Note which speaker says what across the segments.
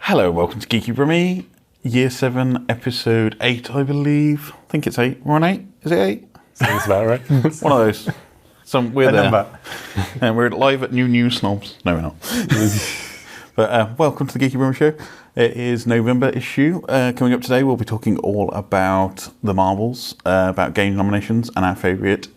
Speaker 1: Hello, welcome to Geeky Brummie, Year 7, Episode 8, I believe. I think it's 8. We're on 8? Is it 8?
Speaker 2: Sounds about right.
Speaker 1: One of those. We're there.
Speaker 2: Number.
Speaker 1: And we're live at New Snobs. No, we're not. But welcome to the Geeky Brummie Show. It is November issue. Coming up today, we'll be talking all about the Marvels, about game nominations, and our favourite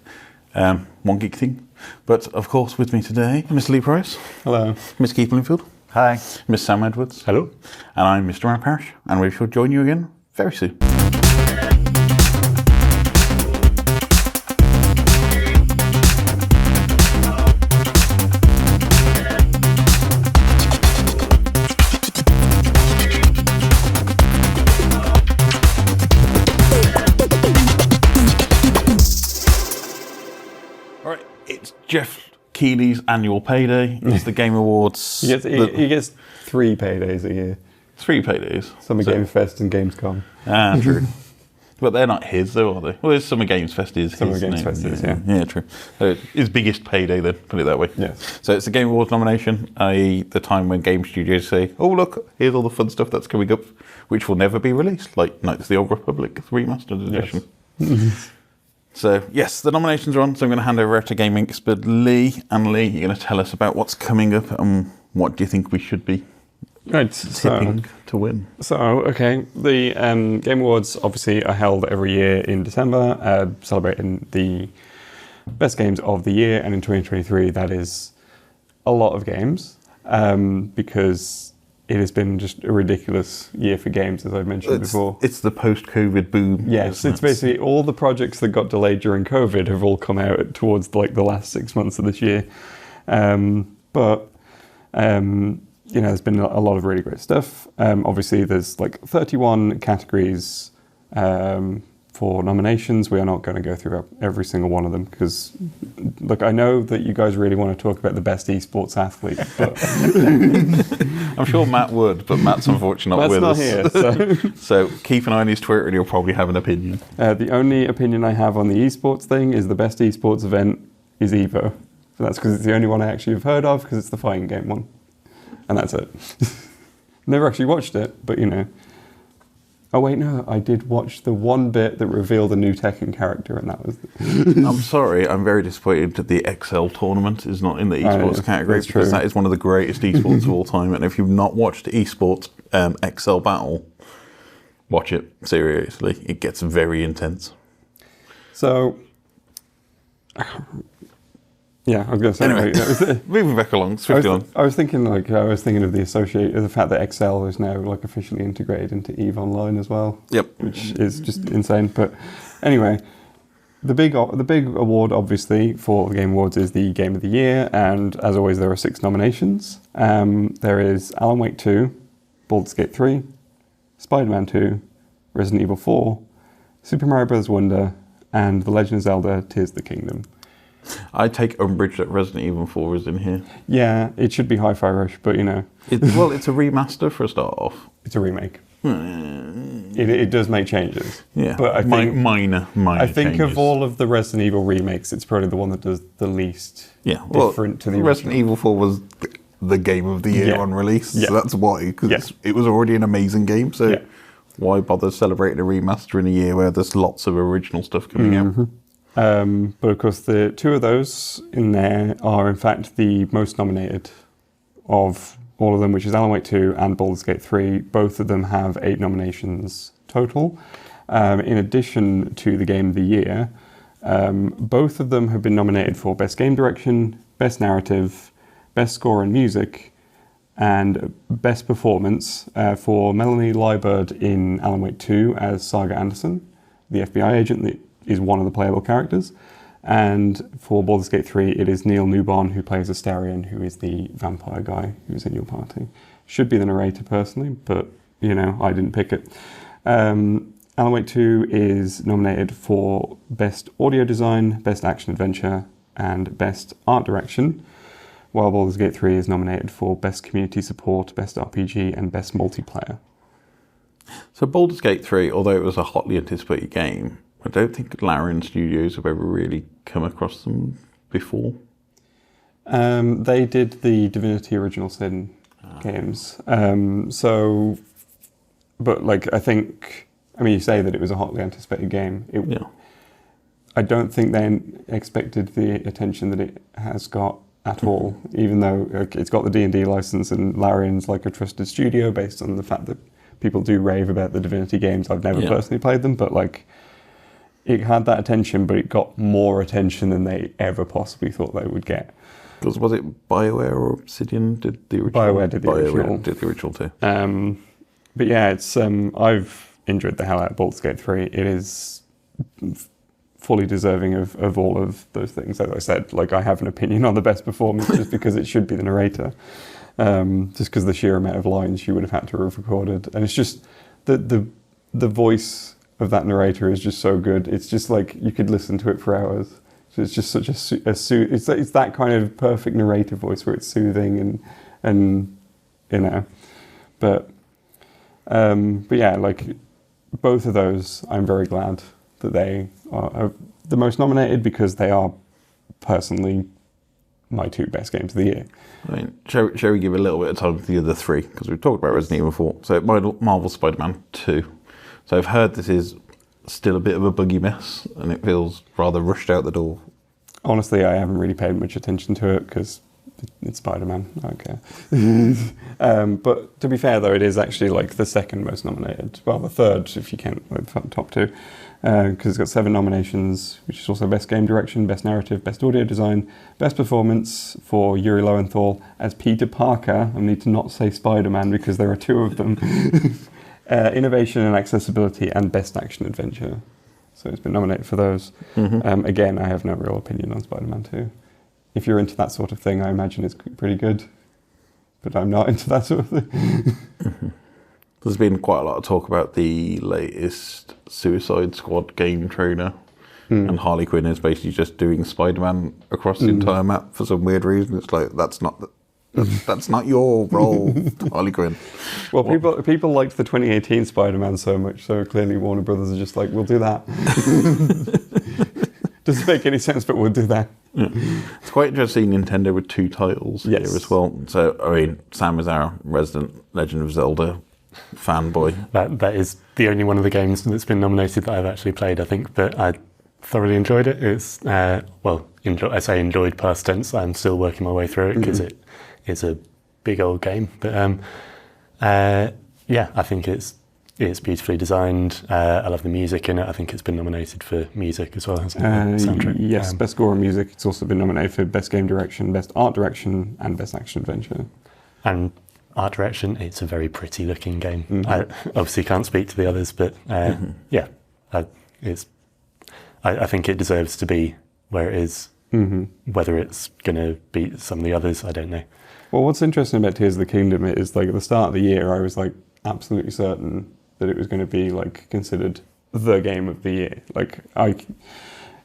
Speaker 1: One Geek Thing. But, of course, with me today, Miss Leigh Price.
Speaker 2: Hello.
Speaker 1: Miss Keith Bloomfield.
Speaker 2: Hi.
Speaker 1: Miss Sam Edwards.
Speaker 2: Hello.
Speaker 1: And I'm Mr. Parish, and we shall join you again very soon. All right, it's Jeff Keighley's annual payday. It's the Game Awards.
Speaker 2: He gets 3 paydays a year.
Speaker 1: 3 paydays.
Speaker 2: Summer Game Fest and Gamescom.
Speaker 1: Ah, true. But they're not his, though, are they? Well, it's Summer Games Fest is his.
Speaker 2: Summer Games Fest is, yeah.
Speaker 1: Yeah, true. So his biggest payday, then, put it that way.
Speaker 2: Yes.
Speaker 1: So it's the Game Awards nomination, i.e. the time when game studios say, oh, look, here's all the fun stuff that's coming up, which will never be released, like Knights of the Old Republic Remastered Edition.
Speaker 2: Yes.
Speaker 1: So, yes, the nominations are on, so I'm going to hand over to Game expert Leigh. And Leigh, you're going to tell us about what's coming up and what do you think we should be tipping to win.
Speaker 2: So, okay, the Game Awards obviously are held every year in December, celebrating the best games of the year. And in 2023, that is a lot of games because it has been just a ridiculous year for games, as I've mentioned before.
Speaker 1: It's the post-COVID boom.
Speaker 2: Yes, it's basically all the projects that got delayed during COVID have all come out towards the last 6 months of this year. But there's been a lot of really great stuff. Obviously, there's 31 categories for nominations. We are not going to go through every single one of them because, look, I know that you guys really want to talk about the best esports athlete, but
Speaker 1: I'm sure Matt would, but Matt's unfortunately not with us.
Speaker 2: Here, so.
Speaker 1: So keep an eye on his Twitter and he'll probably have an opinion.
Speaker 2: The only opinion I have on the esports thing is the best esports event is EVO. So that's because it's the only one I actually have heard of because it's the fighting game one. And that's it. Never actually watched it, but Oh wait, no, I did watch the one bit that revealed a new Tekken character, and that was...
Speaker 1: I'm sorry, I'm very disappointed that the XL tournament is not in the esports category because that is one of the greatest esports of all time. And if you've not watched esports XL Battle, watch it, seriously. It gets very
Speaker 2: So... Yeah, I was going to say.
Speaker 1: Anyway, moving back along, swiftly on.
Speaker 2: I was thinking of the fact that XL is now officially integrated into EVE Online as well.
Speaker 1: Yep.
Speaker 2: Which is just insane. But anyway, the big award, obviously, for the Game Awards is the Game of the Year, and as always, there are 6 nominations. There is Alan Wake 2, Baldur's Gate 3, Spider-Man 2, Resident Evil 4, Super Mario Bros. Wonder, and The Legend of Zelda: Tears of the Kingdom.
Speaker 1: I take umbrage that Resident Evil 4 is in here.
Speaker 2: Yeah, it should be Hi-Fi Rush, but
Speaker 1: it's a remaster for a start off.
Speaker 2: It's a remake. It does make changes.
Speaker 1: Yeah,
Speaker 2: but I think
Speaker 1: minor
Speaker 2: I think
Speaker 1: changes.
Speaker 2: of all of the Resident Evil remakes, it's probably the one that does the least different to the
Speaker 1: Resident Evil 4 was the game of the year on release, so that's why, because it was already an amazing game, so why bother celebrating a remaster in a year where there's lots of original stuff coming out?
Speaker 2: But of course, the 2 of those in there are in fact the most nominated of all of them, which is Alan Wake 2 and Baldur's Gate 3. Both of them have 8 nominations total. In addition to the Game of the Year, both of them have been nominated for Best Game Direction, Best Narrative, Best Score and Music, and Best Performance for Melanie Liebert in Alan Wake 2 as Saga Anderson, the FBI agent that is one of the playable characters. And for Baldur's Gate 3, it is Neil Newbon who plays Astarion, who is the vampire guy who's in your party. Should be the narrator personally, but, I didn't pick it. Alan Wake 2 is nominated for Best Audio Design, Best Action Adventure, and Best Art Direction, while Baldur's Gate 3 is nominated for Best Community Support, Best RPG, and Best Multiplayer.
Speaker 1: So Baldur's Gate 3, although it was a hotly anticipated game, I don't think Larian Studios have ever really come across them before.
Speaker 2: They did the Divinity Original Sin games. But like I mean, you say that it was a hotly anticipated game. I don't think they expected the attention that it has got at all, even though it's got the D&D license and Larian's like a trusted studio based on the fact that people do rave about the Divinity games. I've never personally played them, but like it had that attention, but it got more attention than they ever possibly thought they would get.
Speaker 1: Because was it BioWare or Obsidian did the original?
Speaker 2: BioWare did the original.
Speaker 1: Did the original too.
Speaker 2: But yeah, it's I've enjoyed the hell out of Baldur's Gate 3. It is fully deserving of all of those things. As I said, like I have an opinion on the best performance just because it should be the narrator. Just because the sheer amount of lines you would have had to have recorded. And it's just the voice of that narrator is just so good. It's just like you could listen to it for hours. So it's just such it's that kind of perfect narrator voice where it's soothing and you know. But yeah, like both of those, I'm very glad that they are the most nominated because they are personally my 2 best games of the year.
Speaker 1: I mean, shall we give a little bit of time to the other 3? Because we've talked about Resident Evil 4. So Marvel Spider-Man 2. So I've heard this is still a bit of a buggy mess and it feels rather rushed out the door.
Speaker 2: Honestly, I haven't really paid much attention to it because it's Spider-Man. I don't care. But to be fair, though, it is actually like the 2nd most nominated. Well, the 3rd, if you count the top 2. Because it's got 7 nominations, which is also Best Game Direction, Best Narrative, Best Audio Design, Best Performance for Yuri Lowenthal as Peter Parker. I need to not say Spider-Man because there are 2 of them. Innovation and Accessibility, and Best Action Adventure. So it's been nominated for those. Again, I have no real opinion on Spider-Man 2. If you're into that sort of thing, I imagine it's pretty good. But I'm not into that sort of thing.
Speaker 1: There's been quite a lot of talk about the latest Suicide Squad game trailer. And Harley Quinn is basically just doing Spider-Man across the entire map for some weird reason. It's like, that's not your role, Harley Quinn.
Speaker 2: Well, people liked the 2018 Spider-Man so much, so clearly Warner Brothers are just like, we'll do that. Doesn't make any sense, but we'll do that.
Speaker 1: Yeah. It's quite interesting Nintendo with 2 titles here as well. So, I mean, Sam is our resident Legend of Zelda fanboy.
Speaker 3: That is the only one of the games that's been nominated that I've actually played, I think, but I thoroughly enjoyed it. It's, I say enjoyed past tense. I'm still working my way through it because it is a big old game. But yeah, I think it's beautifully designed. I love the music in it. I think it's been nominated for music as well, hasn't it? Soundtrack.
Speaker 2: Yes, Best Score and Music. It's also been nominated for Best Game Direction, Best Art Direction, and Best Action Adventure. And
Speaker 3: art direction, it's a very pretty looking game. I obviously can't speak to the others, but yeah, I think it deserves to be where it is. Whether it's going to beat some of the others, I don't know.
Speaker 2: Well, what's interesting about Tears of the Kingdom is like at the start of the year, I was like absolutely certain that it was going to be like considered the game of the year. Like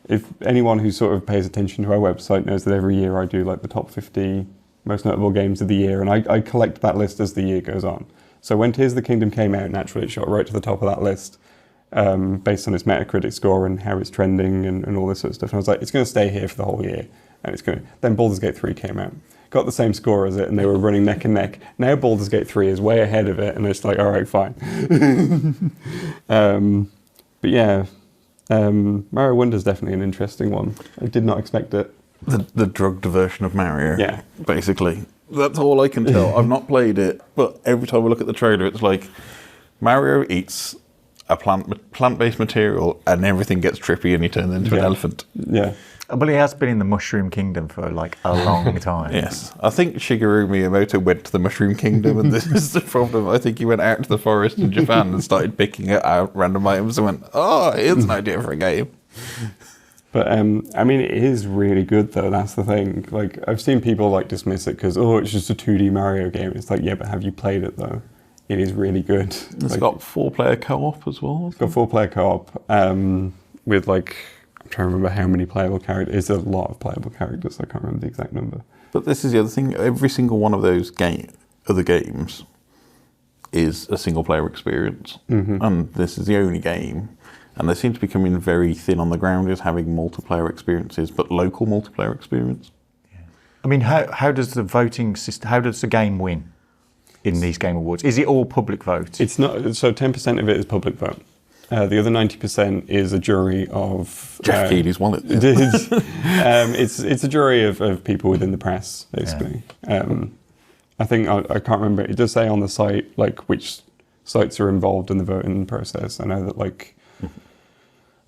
Speaker 2: if anyone who sort of pays attention to our website knows that every year I do like the top 50 most notable games of the year, and I collect that list as the year goes on. So when Tears of the Kingdom came out, naturally it shot right to the top of that list, based on its Metacritic score and how it's trending and all this sort of stuff. And I was like, it's going to stay here for the whole year. And it's going to. Then Baldur's Gate 3 came out, got the same score as it, and they were running neck and neck. Now Baldur's Gate 3 is way ahead of it, and it's like, all right, fine. But yeah, Mario Wonder's definitely an interesting one. I did not expect it.
Speaker 1: The drugged version of Mario. Yeah. Basically. That's all I can tell. I've not played it, but every time I look at the trailer, it's like Mario eats a plant-based material and everything gets trippy and he turns into an elephant.
Speaker 2: Yeah.
Speaker 4: Well, he has been in the Mushroom Kingdom for like a long time.
Speaker 1: Yes. I think Shigeru Miyamoto went to the Mushroom Kingdom and this is the problem. I think he went out to the forest in Japan and started picking out random items and went, oh, here's an idea for a game.
Speaker 2: But, I mean, it is really good, though. That's the thing. Like, I've seen people, like, dismiss it because, oh, it's just a 2D Mario game. It's like, yeah, but have you played it, though? It is really good.
Speaker 1: It's got 4-player co-op as well.
Speaker 2: It's got 4-player co-op with, like, I'm trying to remember how many playable characters. It's a lot of playable characters. I can't remember the exact number.
Speaker 1: But this is the other thing. Every single one of those other games is a single-player experience. And this is the only game. And they seem to be coming very thin on the ground as having multiplayer experiences, but local multiplayer experience.
Speaker 4: Yeah. I mean, how does the voting system, how does the game win? in these Game Awards? Is it all public vote?
Speaker 2: It's not. So 10% of it is public vote. The other 90% is a jury of
Speaker 1: Jeff Keighley's wallet.
Speaker 2: It is. It's a jury of people within the press, basically. I think I can't remember. It does say on the site like which sites are involved in the voting process. I know that like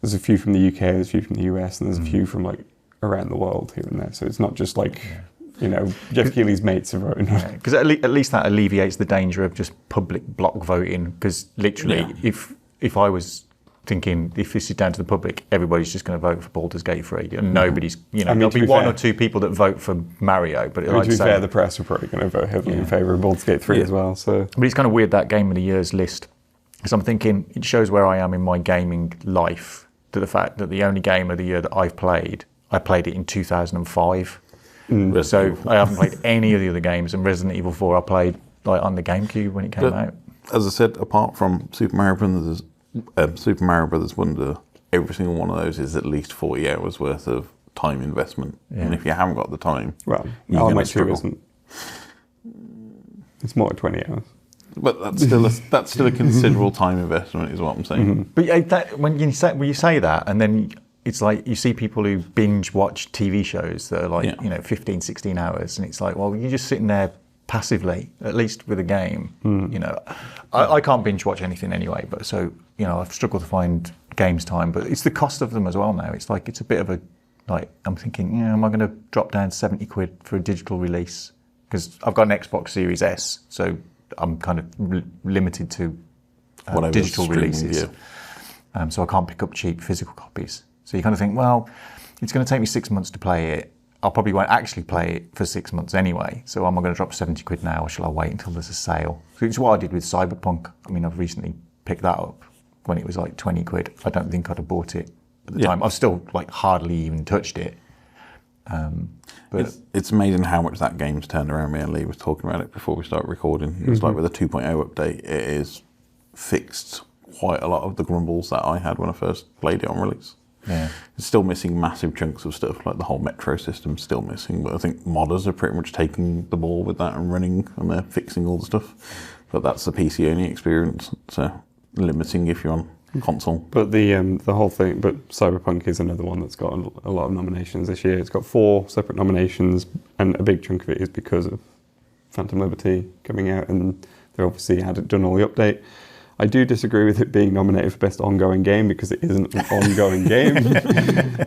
Speaker 2: there's a few from the UK, there's a few from the US, and there's a few from like around the world here and there. So it's not just like Jeff Keighley's mates are voting.
Speaker 4: Because at least that alleviates the danger of just public block voting. Because literally, if I was thinking, if this is down to the public, everybody's just going to vote for Baldur's Gate 3, and nobody's, there'll be one or two people that vote for Mario. But
Speaker 2: to be fair, the press are probably going to vote heavily in favour of Baldur's Gate 3 as well. So,
Speaker 4: but it's kind of weird, that Game of the Year's list, because I'm thinking it shows where I am in my gaming life, to the fact that the only Game of the Year that I played it in 2005. So I haven't played any of the other games, and Resident Evil 4 I played like on the GameCube when it came out.
Speaker 1: As I said, apart from Super Mario Brothers Wonder, every single one of those is at least 40 hours worth of time investment. And if you haven't got the time,
Speaker 2: well, Element 2 isn't. It's more like 20 hours.
Speaker 1: But that's still a considerable time investment, is what I'm saying.
Speaker 4: But when you say that, and then it's like you see people who binge watch TV shows that are like 15, 16 hours, and it's like, well, you're just sitting there passively, at least with a game. I can't binge watch anything anyway, but so I've struggled to find games time, but it's the cost of them as well now. It's like, it's a bit of a, like, I'm thinking, am I going to drop down 70 quid for a digital release? Because I've got an Xbox Series S, so I'm kind of limited to digital releases. So I can't pick up cheap physical copies. So you kind of think, well, it's going to take me 6 months to play it. I probably won't actually play it for 6 months anyway. So am I going to drop 70 quid now, or shall I wait until there's a sale? So it's what I did with Cyberpunk. I mean, I've recently picked that up when it was like 20 quid. I don't think I'd have bought it at the time. I've still like hardly even touched it. But
Speaker 1: it's amazing how much that game's turned around. Me and Leigh was talking about it before we started recording. It's like with a 2.0 update, it is fixed quite a lot of the grumbles that I had when I first played it on release.
Speaker 4: Yeah.
Speaker 1: It's still missing massive chunks of stuff, like the whole metro system's still missing, but I think modders are pretty much taking the ball with that and running, and they're fixing all the stuff. But that's the PC only experience, so limiting if you're on console.
Speaker 2: But the whole thing, but Cyberpunk is another one that's got a lot of nominations this year. It's got 4 separate nominations, and a big chunk of it is because of Phantom Liberty coming out, and they obviously hadn't done all the update. I do disagree with it being nominated for Best Ongoing Game, because it isn't an ongoing game.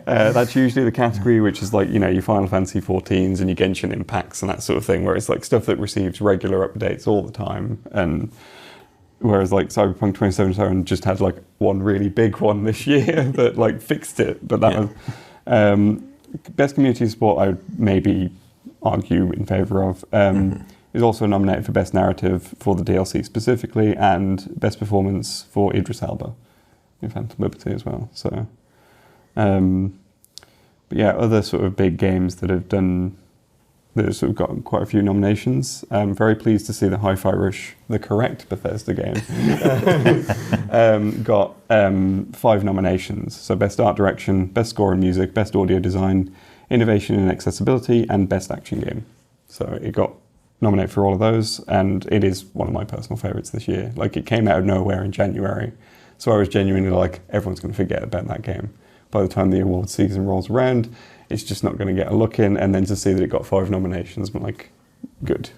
Speaker 2: That's usually the category which is like, your Final Fantasy 14s and your Genshin Impacts and that sort of thing, where it's like stuff that receives regular updates all the time. And whereas like Cyberpunk 2077 just had like one really big one this year that like fixed it. But that was Best Community Support, I would maybe argue in favour of. Is also nominated for Best Narrative for the DLC specifically, and Best Performance for Idris Elba in Phantom Liberty as well. So, but yeah, other sort of big games that have sort of got quite a few nominations. I'm very pleased to see that Hi-Fi Rush, the correct Bethesda game, got 5 nominations. So Best Art Direction, Best Score and Music, Best Audio Design, Innovation and Accessibility, and Best Action Game. So it got nominated for all of those, and it is one of my personal favourites this year. Like, it came out of nowhere in January, so I was genuinely like, everyone's going to forget about that game. By the time the awards season rolls around, it's just not going to get a look in, and then to see that it got 5 nominations, I'm like, good.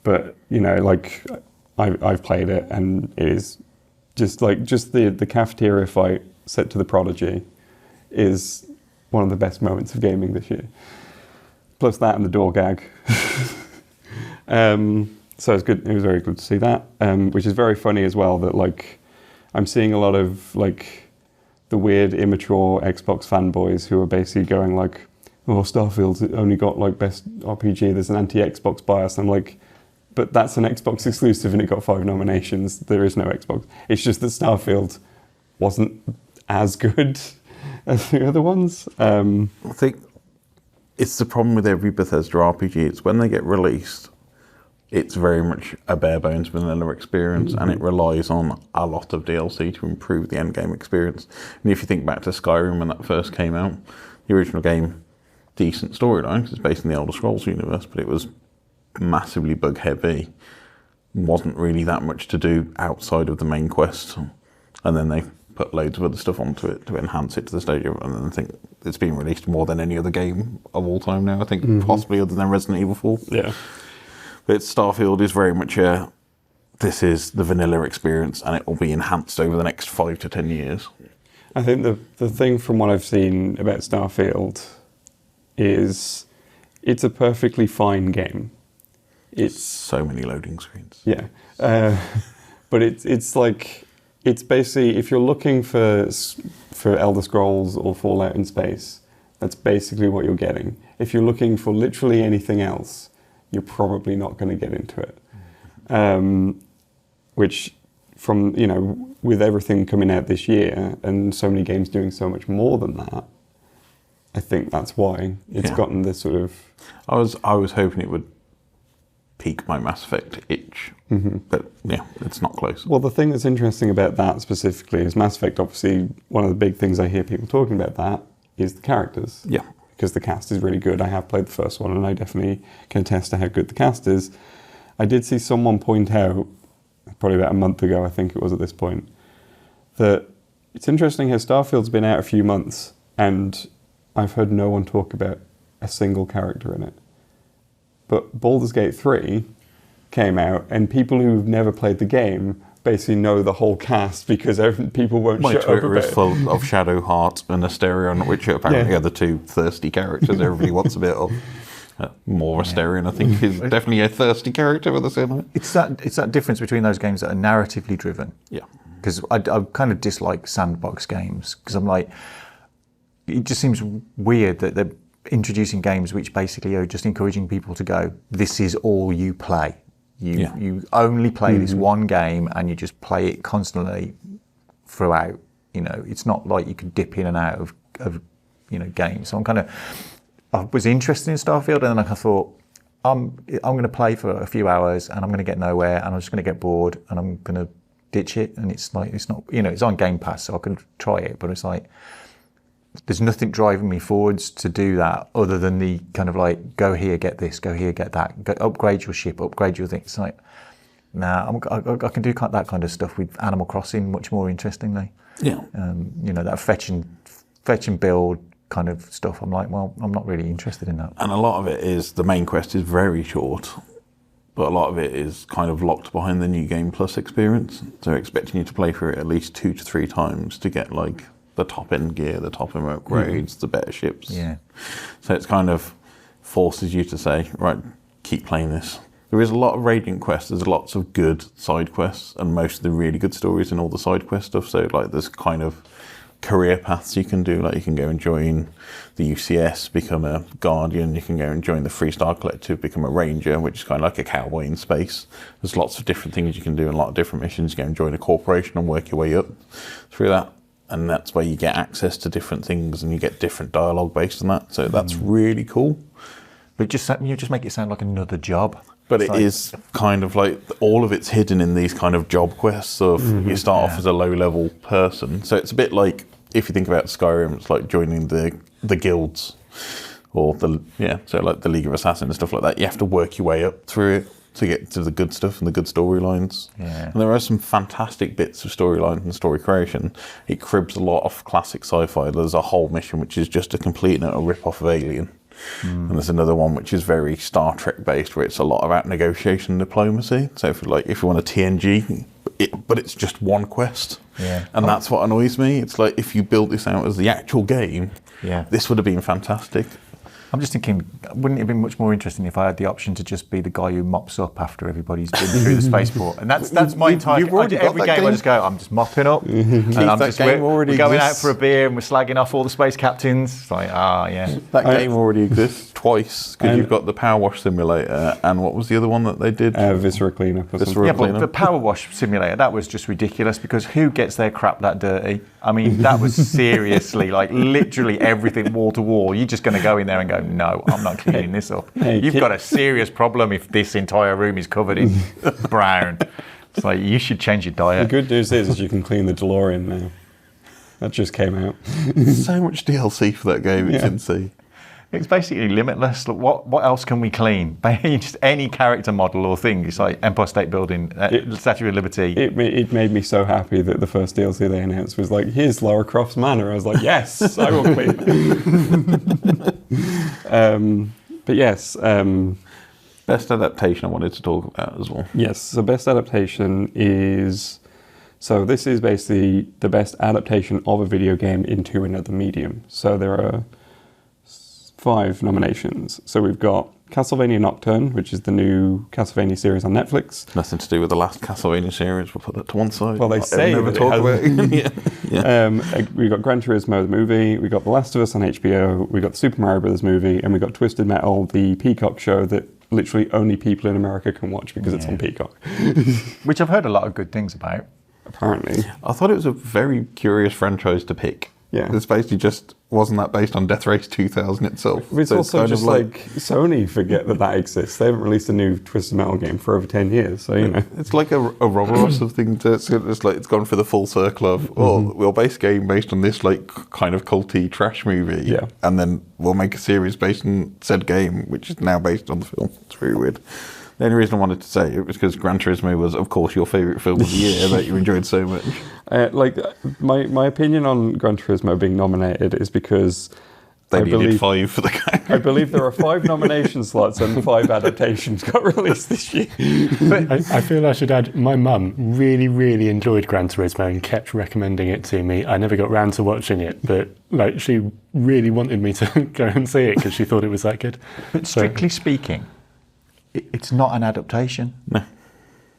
Speaker 2: But, like, I've played it, and it is just the cafeteria fight set to the Prodigy is one of the best moments of gaming this year. Plus that and the door gag. So it's good. It was very good to see that, which is very funny as well, that like I'm seeing a lot of like the weird immature Xbox fanboys who are basically going like, oh, Starfield's only got like Best RPG, there's an anti-Xbox bias. And I'm like, but that's an Xbox exclusive and it got 5 nominations. There is no Xbox. It's just that Starfield wasn't as good as the other ones.
Speaker 1: I think it's the problem with every Bethesda RPG. It's when they get released, it's very much a bare bones vanilla experience, and it relies on a lot of DLC to improve the end game experience. And if you think back to Skyrim when that first came out, the original game, decent storyline, because it's based in the Elder Scrolls universe, but it was massively bug heavy. Wasn't really that much to do outside of the main quest, and then they put loads of other stuff onto it to enhance it to the stage of it. And I think it's been released more than any other game of all time now. I think possibly other than Resident Evil 4.
Speaker 2: Yeah.
Speaker 1: But Starfield is very much this is the vanilla experience, and it will be enhanced over the next 5 to 10 years.
Speaker 2: I think the thing from what I've seen about Starfield is it's a perfectly fine game.
Speaker 1: It's so many loading screens.
Speaker 2: Yeah. But it's like, it's basically, if you're looking for Elder Scrolls or Fallout in space, that's basically what you're getting. If you're looking for literally anything else, you're probably not going to get into it. Which, from, with everything coming out this year and so many games doing so much more than that, I think that's why it's gotten this sort of...
Speaker 1: I was hoping it would pique my Mass Effect itch, but yeah, it's not close.
Speaker 2: Well, the thing that's interesting about that specifically is Mass Effect, obviously, one of the big things I hear people talking about that is the characters.
Speaker 1: Yeah.
Speaker 2: Because the cast is really good. I have played the first one, and I definitely can attest to how good the cast is. I did see someone point out, probably about a month ago, I think it was at this point, that it's interesting how Starfield's been out a few months, and I've heard no one talk about a single character in it. But Baldur's Gate 3 came out, and people who've never played the game basically know the whole cast because people won't shut up about it.
Speaker 1: My Twitter is full of Shadowheart and Asterion, which apparently are the two thirsty characters everybody wants a bit of. More Asterion, I think, is definitely a thirsty character with the same.
Speaker 4: It's that difference between those games that are narratively driven.
Speaker 1: Yeah.
Speaker 4: Because I kind of dislike sandbox games, because I'm like, it just seems weird that they're introducing games which basically are just encouraging people to go, this is all you play. You only play this one game, and you just play it constantly throughout. It's not like you could dip in and out of games. So I was interested in Starfield, and then I thought, I'm going to play for a few hours, and I'm going to get nowhere, and I'm just going to get bored, and I'm going to ditch it. And it's like, it's not, it's on Game Pass, so I can try it, but it's like, there's nothing driving me forwards to do that other than the kind of like, go here, get this, go here, get that, upgrade your ship, upgrade your thing. It's like, nah, I can do that kind of stuff with Animal Crossing much more interestingly.
Speaker 1: Yeah.
Speaker 4: That fetch and build kind of stuff. I'm like, well, I'm not really interested in that.
Speaker 1: And a lot of it is, the main quest is very short, but a lot of it is kind of locked behind the New Game Plus experience. So they're expecting you to play through it at least 2 to 3 times to get like the top end gear, the top end upgrades, the better ships.
Speaker 4: Yeah.
Speaker 1: So it's kind of forces you to say, right, keep playing this. There is a lot of Radiant quests, there's lots of good side quests, and most of the really good stories in all the side quest stuff. So like there's kind of career paths you can do, like you can go and join the UCS, become a Guardian, you can go and join the Freestar Collective, become a Ranger, which is kind of like a cowboy in space. There's lots of different things you can do and a lot of different missions. You go and join a corporation and work your way up through that. And that's where you get access to different things, and you get different dialogue based on that. So that's really cool.
Speaker 4: But you just make it sound like another job.
Speaker 1: But it is kind of like, all of it's hidden in these kind of job quests of you start off as a low-level person. So it's a bit like, if you think about Skyrim, it's like joining the guilds, or so like the League of Assassins and stuff like that. You have to work your way up through it to get to the good stuff and the good storylines.
Speaker 4: Yeah.
Speaker 1: And there are some fantastic bits of storyline and story creation. It cribs a lot of classic sci-fi. There's a whole mission which is just a complete and utter rip-off of Alien. And there's another one which is very Star Trek based, where it's a lot about negotiation and diplomacy. So if you want a TNG, but it's just one quest.
Speaker 4: Yeah.
Speaker 1: And that's what annoys me. It's like, if you build this out as the actual game,
Speaker 4: Yeah.
Speaker 1: this would have been fantastic.
Speaker 4: I'm just thinking, wouldn't it have been much more interesting if I had the option to just be the guy who mops up after everybody's been through the spaceport? And that's my entire...
Speaker 1: You've already got
Speaker 4: every
Speaker 1: that
Speaker 4: game I
Speaker 1: game.
Speaker 4: just go, I'm just mopping up. And I'm
Speaker 1: that
Speaker 4: just,
Speaker 1: game
Speaker 4: we're
Speaker 1: already
Speaker 4: going out
Speaker 1: exists.
Speaker 4: for a beer and we're slagging off all the space captains. It's like, yeah.
Speaker 1: That game already exists twice, because you've got the Power Wash Simulator, and what was the other one that they did?
Speaker 2: Viscera Cleanup or something.
Speaker 1: Viscera
Speaker 4: Yeah, but
Speaker 1: Cleanup.
Speaker 4: the Power Wash Simulator, that was just ridiculous, because who gets their crap that dirty? I mean, that was seriously, like, literally everything wall to wall. You're just going to go in there and go, no, I'm not cleaning this up. You've got a serious problem if this entire room is covered in brown. It's like, you should change your
Speaker 2: The
Speaker 4: diet.
Speaker 2: good news is you can clean the DeLorean now. That just came out.
Speaker 1: So much DLC for that game, it's insane.
Speaker 4: It's basically limitless. Look, what else can we clean? Just any character model or thing. It's like Empire State Building, Statue of Liberty.
Speaker 2: It made me so happy that the first DLC they announced was like, here's Lara Croft's manor. I was like, yes, I will clean that. But yes.
Speaker 1: Best adaptation I wanted to talk about as well.
Speaker 2: Yes, so best adaptation is... So this is basically the best adaptation of a video game into another medium. So there are 5 nominations. So we've got Castlevania Nocturne, which is the new Castlevania series on Netflix.
Speaker 1: Nothing to do with the last Castlevania series. We'll put that to one side.
Speaker 2: Well, they say
Speaker 1: never
Speaker 2: that
Speaker 1: talk about it. Yeah.
Speaker 2: We've got Gran Turismo, the movie. We've got The Last of Us on HBO. We've got the Super Mario Brothers movie. And we've got Twisted Metal, the Peacock show that literally only people in America can watch because it's on Peacock.
Speaker 4: Which I've heard a lot of good things about.
Speaker 2: Apparently.
Speaker 1: I thought it was a very curious franchise to pick.
Speaker 2: Yeah.
Speaker 1: It's basically just, wasn't that based on Death Race 2000 itself?
Speaker 2: It's
Speaker 1: So
Speaker 2: also
Speaker 1: kind
Speaker 2: just
Speaker 1: of
Speaker 2: like Sony forget that exists. They haven't released a new Twisted Metal game for over 10 years, so you know.
Speaker 1: It's like a Roboros of thing. It's gone for the full circle of, we'll base a game based on this like kind of culty trash movie.
Speaker 2: Yeah.
Speaker 1: And then we'll make a series based on said game, which is now based on the film. It's very weird. The only reason I wanted to say it was because Gran Turismo was, of course, your favourite film of the year that you enjoyed so much.
Speaker 2: My opinion on Gran Turismo being nominated is because
Speaker 1: They needed 5 for the game.
Speaker 2: I believe there are 5 nomination slots and 5 adaptations got released this year.
Speaker 3: But I feel I should add, my mum really, really enjoyed Gran Turismo and kept recommending it to me. I never got round to watching it, but like she really wanted me to go and see it because she thought it was that good.
Speaker 4: But strictly speaking, it's not an adaptation.
Speaker 1: No.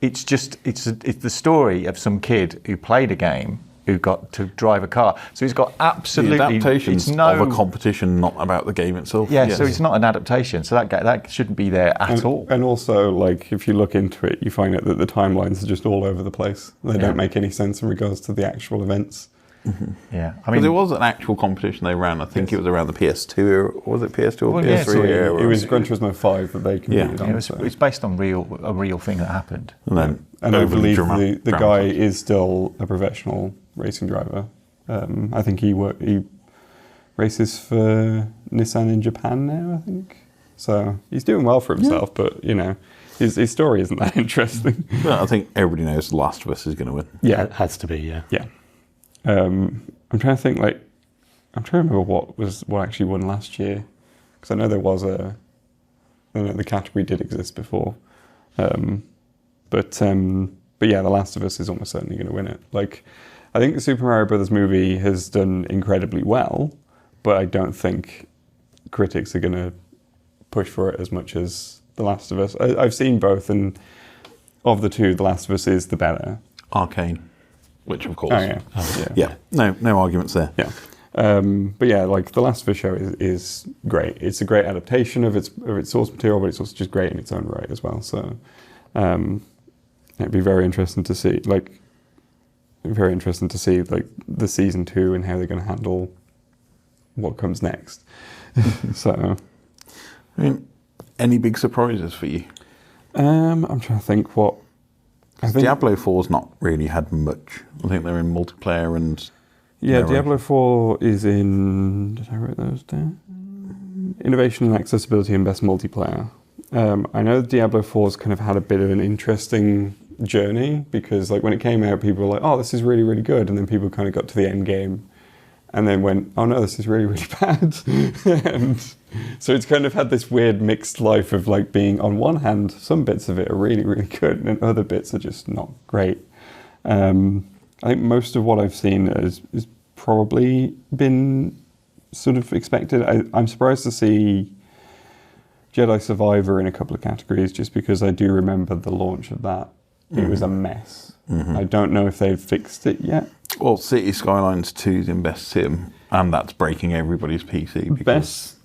Speaker 4: It's the story of some kid who played a game who got to drive a car. So he's got absolutely...
Speaker 1: The adaptation's of a competition, not about the game itself.
Speaker 4: Yeah, yes. So it's not an adaptation. So that shouldn't be there at all.
Speaker 2: And also, like, if you look into it, you find out that the timelines are just all over the place. They don't make any sense in regards to the actual events.
Speaker 4: Mm-hmm. Yeah,
Speaker 1: I mean, there was an actual competition they ran. I think it was around the PS2 era. Was it PS2 or PS3 era?
Speaker 2: It was Gran Turismo 5 that they competed on.
Speaker 4: It's based on a real thing that happened.
Speaker 1: And
Speaker 2: I believe the guy is still a professional racing driver. I think he races for Nissan in Japan now, I think. So he's doing well for himself, but you know, his story isn't that interesting.
Speaker 1: Well, I think everybody knows The Last of Us is going to win.
Speaker 3: Yeah, it has to be. Yeah.
Speaker 2: Yeah. I'm trying to think. I'm trying to remember what actually won last year, because I know there was the category did exist before, but yeah, The Last of Us is almost certainly going to win it. Like, I think the Super Mario Brothers movie has done incredibly well, but I don't think critics are going to push for it as much as The Last of Us. I've seen both, and of the two, The Last of Us is the better.
Speaker 1: Arcane. Which, of course.
Speaker 2: Oh, yeah.
Speaker 1: No arguments there.
Speaker 2: Yeah. But yeah, like The Last of Us show is great. It's a great adaptation of its source material, but it's also just great in its own right as well. So it'd be very interesting to see, like the season 2 and how they're going to handle what comes next. So,
Speaker 1: I mean, any big surprises for you?
Speaker 2: I'm trying to think what. I think
Speaker 1: Diablo 4's not really had much. I think they're in multiplayer and...
Speaker 2: Yeah, Diablo 4 is in... Did I write those down? Innovation and accessibility and best multiplayer. I know Diablo 4's kind of had a bit of an interesting journey, because like when it came out, people were like, oh, this is really, really good. And then people kind of got to the end game and then went, oh no, this is really, really bad. And so it's kind of had this weird mixed life of like being, on one hand, some bits of it are really, really good and other bits are just not great. I think most of what I've seen is probably been sort of expected. I'm surprised to see Jedi Survivor in a couple of categories, just because I do remember the launch of that. It was a mess. I don't know if they've fixed it yet.
Speaker 1: Well, City Skylines 2's in Best Sim, and that's breaking everybody's PC.
Speaker 2: Best.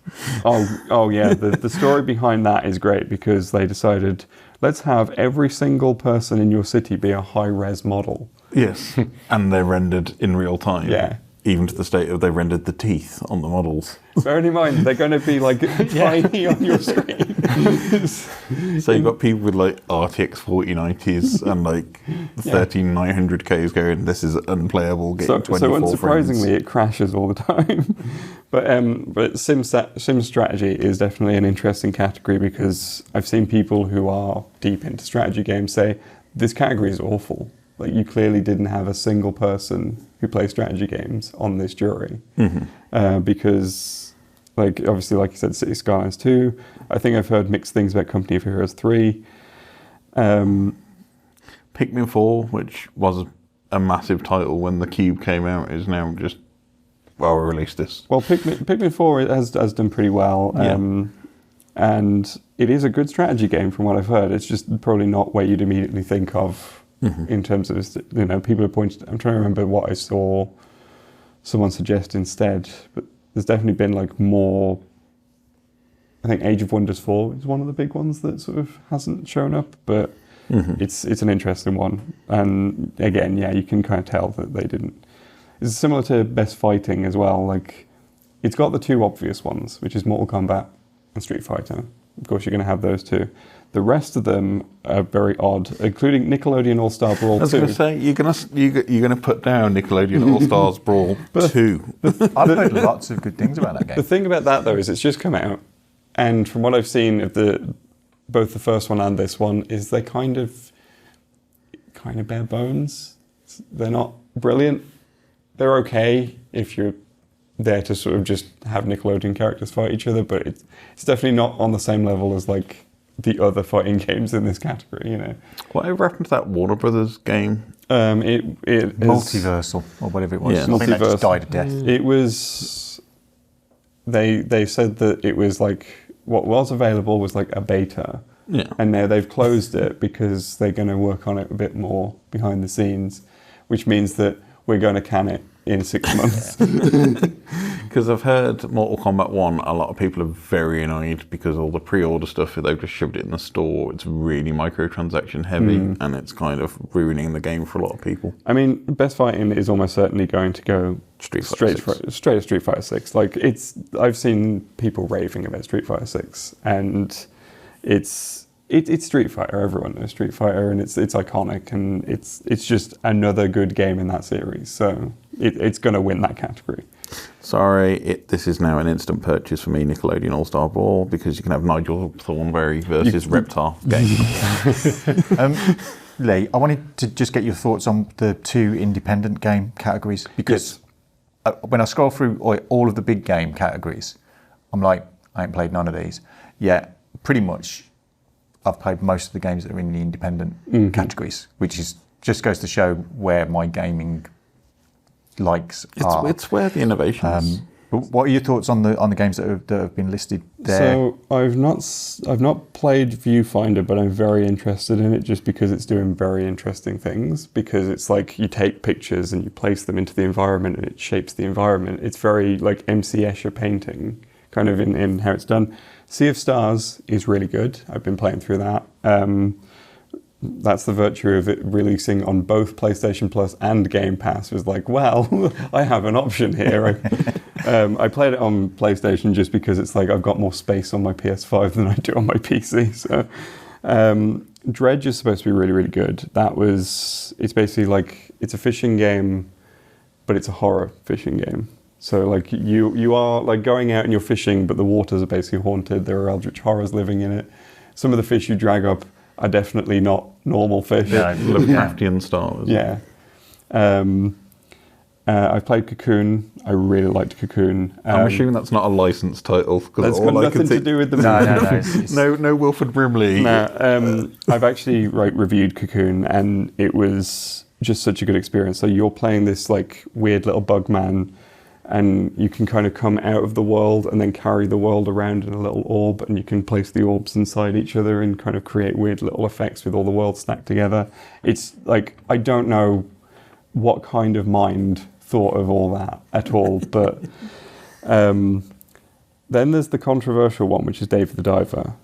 Speaker 2: Oh yeah. The story behind that is great, because they decided, let's have every single person in your city be a high-res model.
Speaker 1: Yes, and they're rendered in real time.
Speaker 2: Yeah.
Speaker 1: even to the state of they rendered the teeth on the models.
Speaker 2: Bearing in mind, they're going to be like tiny on your screen.
Speaker 1: So you've got people with like RTX 4090s and like 13900Ks going, this is unplayable, getting 24
Speaker 2: So unsurprisingly,
Speaker 1: frames.
Speaker 2: it crashes all the time. But sim strategy is definitely an interesting category because I've seen people who are deep into strategy games say, this category is awful. Like, you clearly didn't have a single person who plays strategy games on this jury. Because, like, obviously, like you said, City Skylines 2. I think I've heard mixed things about Company of Heroes 3.
Speaker 1: Pikmin 4, which was a massive title when the Cube came out, is now just, well, we released this.
Speaker 2: Well, Pikmin 4 has done pretty well. And it is a good strategy game from what I've heard. It's just probably not what you'd immediately think of. In terms of, you know, people have pointed. I'm trying to remember what I saw someone suggest instead, but there's definitely been like more. I think Age of Wonders 4 is one of the big ones that sort of hasn't shown up, but it's an interesting one. And again, yeah, you can kind of tell that they didn't. It's similar to Best Fighting as well. Like, it's got the two obvious ones, which is Mortal Kombat and Street Fighter. Of course, you're going to have those two. The rest of them are very odd, including Nickelodeon All-Star Brawl 2.
Speaker 1: I was going to say, you're gonna put down Nickelodeon All-Stars Brawl 2.
Speaker 4: I've heard lots of good things about that game.
Speaker 2: The thing about that, though, is it's just come out, and from what I've seen of both the first one and this one, is they kind of bare bones. They're not brilliant. They're okay if you're there to sort of just have Nickelodeon characters fight each other, but it's definitely not on the same level as like the other fighting games in this category, you know.
Speaker 1: Whatever happened to that Warner Brothers game?
Speaker 2: It
Speaker 4: Multiversal, or whatever it was.
Speaker 1: Yeah.
Speaker 4: I think that just died of death.
Speaker 2: It was. They said that it was like what was available was like a beta, and now they've closed it because they're going to work on it a bit more behind the scenes, which means that we're going to can it in 6 months.
Speaker 1: Because I've heard Mortal Kombat 1, a lot of people are very annoyed because all the pre-order stuff, they've just shoved it in the store. It's really microtransaction heavy, and it's kind of ruining the game for a lot of people.
Speaker 2: I mean, Best Fighting is almost certainly going to go straight to Street Fighter 6. Like, I've seen people raving about Street Fighter 6, and it's Street Fighter. Everyone knows Street Fighter, and it's iconic, and it's just another good game in that series. So it's going to win that category.
Speaker 1: Sorry, this is now an instant purchase for me, Nickelodeon All-Star Brawl, because you can have Nigel Thornberry versus Reptar game.
Speaker 4: Leigh, I wanted to just get your thoughts on the two independent game categories, because when I scroll through all of the big game categories, I'm like, I ain't played none of these. Yet, pretty much, I've played most of the games that are in the independent categories, which just goes to show where my gaming likes are.
Speaker 1: It's where the innovation is.
Speaker 4: But what are your thoughts on the games that have been listed there?
Speaker 2: So I've not played Viewfinder, but I'm very interested in it just because it's doing very interesting things. Because it's like you take pictures and you place them into the environment and it shapes the environment. It's very like MC Escher painting, kind of in how it's done. Sea of Stars is really good. I've been playing through that. That's the virtue of it releasing on both PlayStation Plus and Game Pass. Was like, well, I have an option here. I played it on PlayStation just because it's like I've got more space on my PS5 than I do on my PC. So Dredge is supposed to be really, really good. It's basically like, it's a fishing game, but it's a horror fishing game. So like you are like going out and you're fishing, but the waters are basically haunted. There are eldritch horrors living in it. Some of the fish you drag up are definitely not normal fish.
Speaker 1: Yeah, Lovecraftian style.
Speaker 2: Yeah. I've played Cocoon. I really liked Cocoon.
Speaker 1: I'm assuming that's not a licensed title.
Speaker 2: That's got nothing to do with the
Speaker 1: movie. No Wilford Brimley.
Speaker 2: No, I've actually reviewed Cocoon, and it was just such a good experience. So you're playing this like weird little bug man, and you can kind of come out of the world and then carry the world around in a little orb, and you can place the orbs inside each other and kind of create weird little effects with all the worlds stacked together. It's like, I don't know what kind of mind thought of all that at all, but then there's the controversial one, which is Dave the Diver.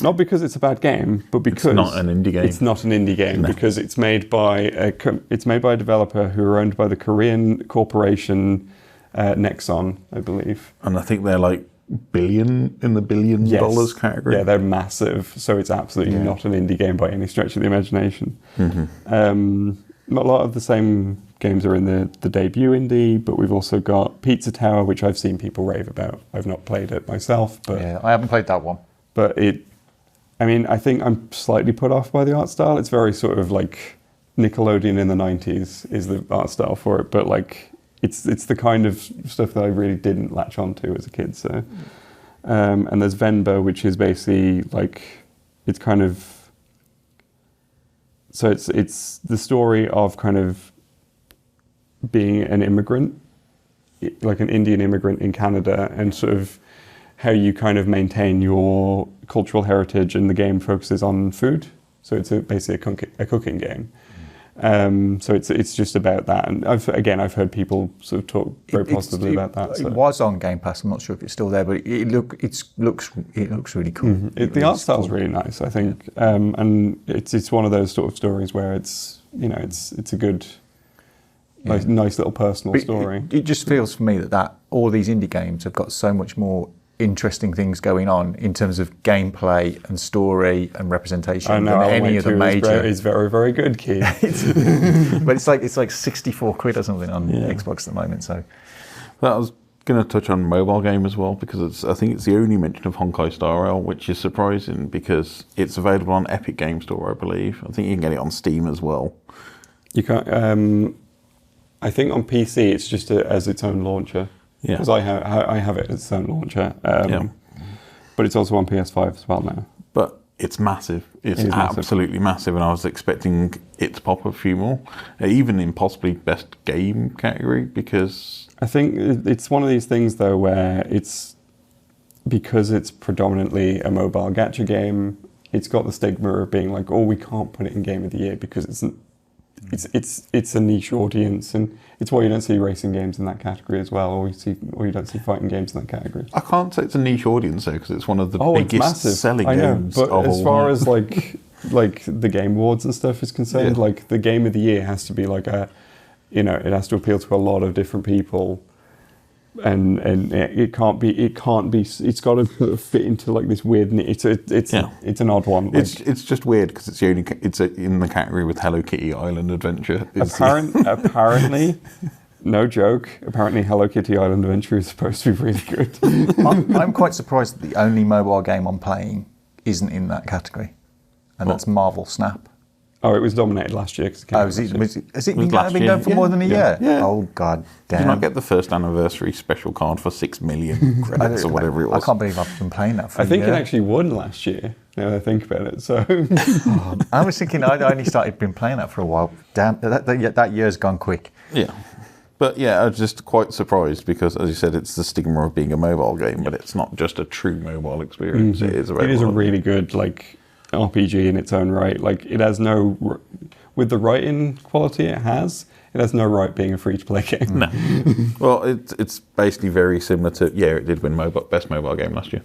Speaker 2: Not because it's a bad game, but because
Speaker 1: it's not an indie game.
Speaker 2: It's not an indie game because it's made by a developer who are owned by the Korean corporation Nexon, I believe.
Speaker 1: And I think they're like billion in the billions dollars category.
Speaker 2: Yeah, they're massive. So it's absolutely not an indie game by any stretch of the imagination. A lot of the same games are in the debut indie, but we've also got Pizza Tower, which I've seen people rave about. I've not played it myself, but
Speaker 4: I haven't played that one.
Speaker 2: But I think I'm slightly put off by the art style. It's very sort of like Nickelodeon in the 90s is the art style for it, but like it's the kind of stuff that I really didn't latch onto as a kid. So, and there's Venba, which is basically like it's kind of so it's the story of kind of being an immigrant, like an Indian immigrant in Canada, and sort of how you kind of maintain your cultural heritage, and the game focuses on food. So it's basically a cooking game. So it's just about that, and I've heard people sort of talk very positively about that. So.
Speaker 4: It was on Game Pass. I'm not sure if it's still there, but it looks really cool.
Speaker 2: Mm-hmm. The art style's really nice, I think, and it's one of those sort of stories where it's a good, nice little personal story.
Speaker 4: It just feels for me that all these indie games have got so much more interesting things going on in terms of gameplay and story and representation than any of the major.
Speaker 2: It's very, very good, Keith.
Speaker 4: But it's like 64 quid or something on Xbox at the moment. So
Speaker 1: I was going to touch on mobile game as well, because I think it's the only mention of Honkai Star Rail, which is surprising because it's available on Epic Game Store, I believe. I think you can get it on Steam as well.
Speaker 2: You can't. I think on PC it's just as its own launcher. Yeah, because I have it as its own launcher, but it's also on PS5 as well now. But
Speaker 1: it's massive. It's absolutely massive, and I was expecting it to pop a few more, even in possibly best game category, because
Speaker 2: I think it's one of these things though where because it's predominantly a mobile gacha game, it's got the stigma of being like, oh, we can't put it in Game of the Year because it's a niche audience, and it's why you don't see racing games in that category as well, or you don't see fighting games in that category.
Speaker 1: I can't say it's a niche audience though, because it's one of the biggest selling games.
Speaker 2: But as far as like the Game Awards and stuff is concerned, like the Game of the Year has to be like it has to appeal to a lot of different people. And it's got to fit into like this weird. It's an odd one.
Speaker 1: It's just weird because it's in the category with Hello Kitty Island Adventure.
Speaker 2: Apparently, no joke. Apparently, Hello Kitty Island Adventure is supposed to be really good.
Speaker 4: I'm quite surprised that the only mobile game I'm playing isn't in that category, and that's Marvel Snap.
Speaker 2: Oh, it was dominated last year.
Speaker 4: Has it been going for more than a year?
Speaker 1: Yeah.
Speaker 4: Oh, god damn.
Speaker 1: Did you not get the first anniversary special card for 6 million credits or whatever it was?
Speaker 4: I can't believe I've been playing that for
Speaker 2: I think it actually won last year, now that I think about it. So
Speaker 4: I was thinking I'd only been playing that for a while. Damn, that year's gone quick.
Speaker 1: Yeah. But yeah, I was just quite surprised because, as you said, it's the stigma of being a mobile game, but it's not just a true mobile experience.
Speaker 2: Mm-hmm. It is a really good, RPG in its own right. Like, it has with the writing quality it has no right being a free-to-play game.
Speaker 1: No. Well, it's basically very similar to, it did win best mobile game last year.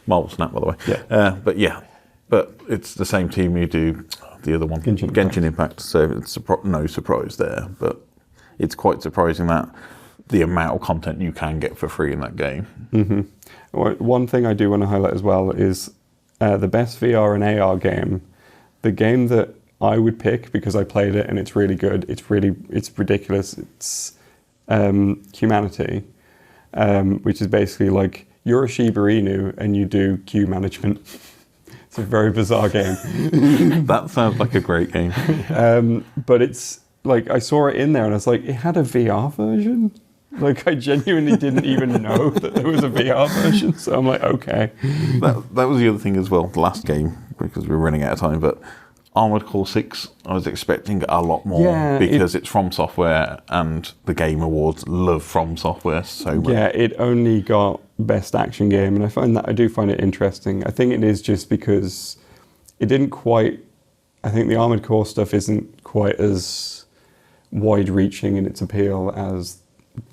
Speaker 1: Marvel Snap, by the way.
Speaker 2: Yeah.
Speaker 1: But it's the same team who do the other one, Genshin Impact. So it's no surprise there. But it's quite surprising that the amount of content you can get for free in that game.
Speaker 2: Mm-hmm. One thing I do want to highlight as well is the best VR and AR game, the game that I would pick because I played it and it's really good. It's ridiculous. It's Humanity, which is basically like you're a Shiba Inu and you do queue management. It's a very bizarre game.
Speaker 1: That sounds like a great game.
Speaker 2: But it's like I saw it in there and I was like, it had a VR version. Like, I genuinely didn't even know that there was a VR version, so I'm like, okay.
Speaker 1: That was the other thing as well, the last game, because we're running out of time, but Armored Core 6, I was expecting a lot more because it's From Software, and the Game Awards love From Software so much.
Speaker 2: Yeah, it only got Best Action Game, and I do find it interesting. I think it is just because it didn't quite... I think the Armored Core stuff isn't quite as wide-reaching in its appeal as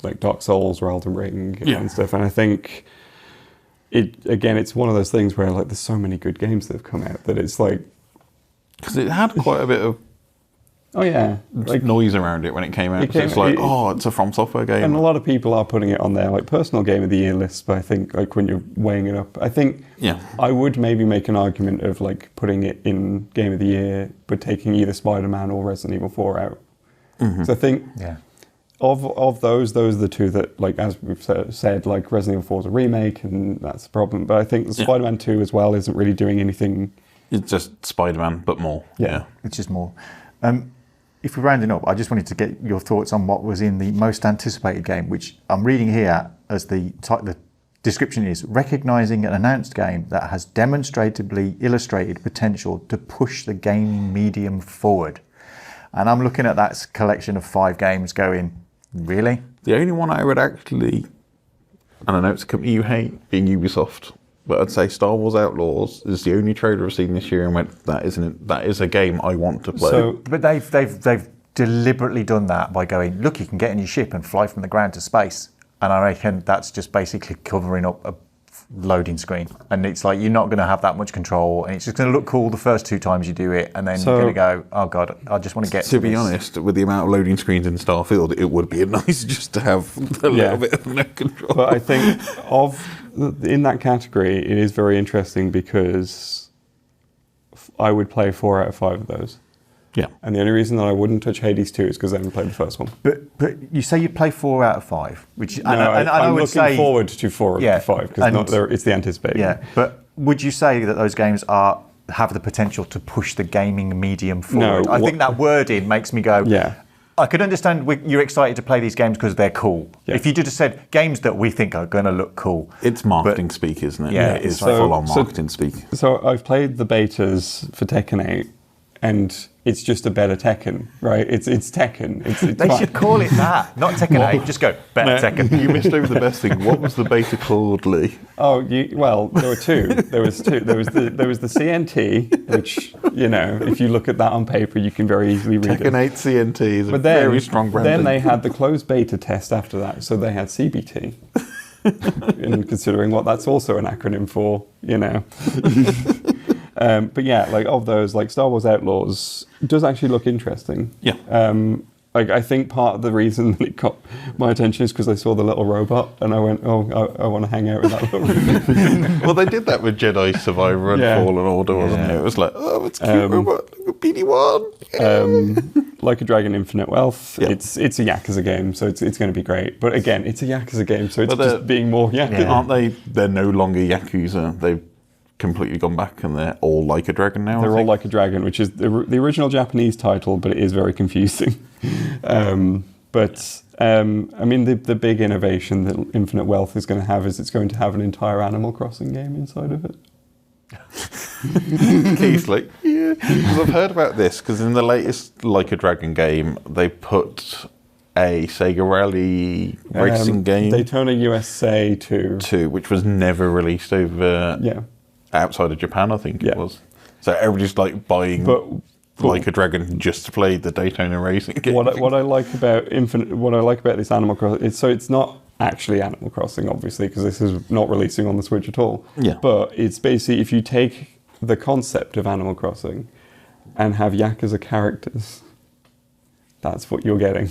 Speaker 2: like Dark Souls or Elden Ring and stuff. And I think it's one of those things where like there's so many good games that have come out that it's like,
Speaker 1: because it had quite a bit of noise around it when it came out. It's like, it's a From Software game.
Speaker 2: And a lot of people are putting it on their like personal game of the year lists, but I think like when you're weighing it up, I think I would maybe make an argument of like putting it in game of the year, but taking either Spider-Man or Resident Evil 4 out. So I think of those are the two that, like as we've said, like Resident Evil 4 is a remake, and that's the problem. But I think the Spider-Man 2 as well isn't really doing anything.
Speaker 1: It's just Spider-Man, but more. Yeah.
Speaker 4: It's just more. If we're rounding up, I just wanted to get your thoughts on what was in the most anticipated game, which I'm reading here as the description is, recognising an announced game that has demonstrably illustrated potential to push the gaming medium forward. And I'm looking at that collection of 5 games going, really?
Speaker 1: The only one I would actually, and I know it's a company you hate, being Ubisoft, but I'd say Star Wars Outlaws is the only trailer I've seen this year and went, that is a game I want to play.
Speaker 4: But they've deliberately done that by going, look, you can get in your ship and fly from the ground to space. And I reckon that's just basically covering up a loading screen. And it's like, you're not going to have that much control, and it's just going to look cool the first 2 times you do it, and then you're going to go, oh God, I just want to get to
Speaker 1: be honest, with the amount of loading screens in Starfield, it would be nice just to have a little bit of no control.
Speaker 2: But I think in that category, it is very interesting because I would play 4 out of 5 of those.
Speaker 1: Yeah.
Speaker 2: And the only reason that I wouldn't touch Hades 2 is because I haven't played the first one.
Speaker 4: But you say you play 4 out of 5, which
Speaker 2: I'm looking forward to 4 out of 5 because it's the anticipated.
Speaker 4: Yeah, but would you say that those games have the potential to push the gaming medium forward?
Speaker 2: No,
Speaker 4: I think that wording makes me go, I could understand you're excited to play these games because they're cool. Yeah. If you just said games that we think are going to look cool.
Speaker 1: It's marketing speak, isn't it?
Speaker 4: Yeah,
Speaker 1: it's full-on marketing speak.
Speaker 2: So I've played the betas for Tekken 8, and it's just a better Tekken, right? It's Tekken. It's
Speaker 4: they should call it that, not Tekken 8. Just go, better Tekken.
Speaker 1: You missed over the best thing. What was the beta called, Leigh?
Speaker 2: Well, there were 2. There was the CNT, which, if you look at that on paper, you can very easily read
Speaker 1: Tekken 8 CNT is a very strong brand.
Speaker 2: Then they had the closed beta test after that, so they had CBT. And considering what that's also an acronym for, But yeah, like of those, like Star Wars Outlaws does actually look interesting.
Speaker 1: Yeah.
Speaker 2: I think part of the reason that it got my attention is because I saw the little robot and I went, I want to hang out with that little robot.
Speaker 1: Well, they did that with Jedi Survivor and Fallen Order, wasn't it? It was like, it's a cute robot, PD-1.
Speaker 2: Like a Dragon Infinite Wealth, it's a Yakuza game, so it's going to be great. But again, it's a Yakuza game, so it's just being more Yakuza.
Speaker 1: Aren't they? They're no longer Yakuza. They've completely gone back and they're all Like a Dragon now.
Speaker 2: They're all Like a Dragon, which is the original Japanese title, but it is very confusing. I mean, the big innovation that Infinite Wealth is going to have is it's going to have an entire Animal Crossing game inside of it.
Speaker 1: Keith's like, because I've heard about this, because in the latest Like a Dragon game, they put a Sega Rally racing game.
Speaker 2: Daytona USA 2.
Speaker 1: Which was never released over outside of Japan, I think it was. So everybody's like buying Like a Dragon just to play the Daytona racing game.
Speaker 2: What I like about this Animal Crossing, it's not actually Animal Crossing, obviously, because this is not releasing on the Switch at all.
Speaker 1: Yeah.
Speaker 2: But it's basically, if you take the concept of Animal Crossing and have Yakuza characters, that's what you're getting.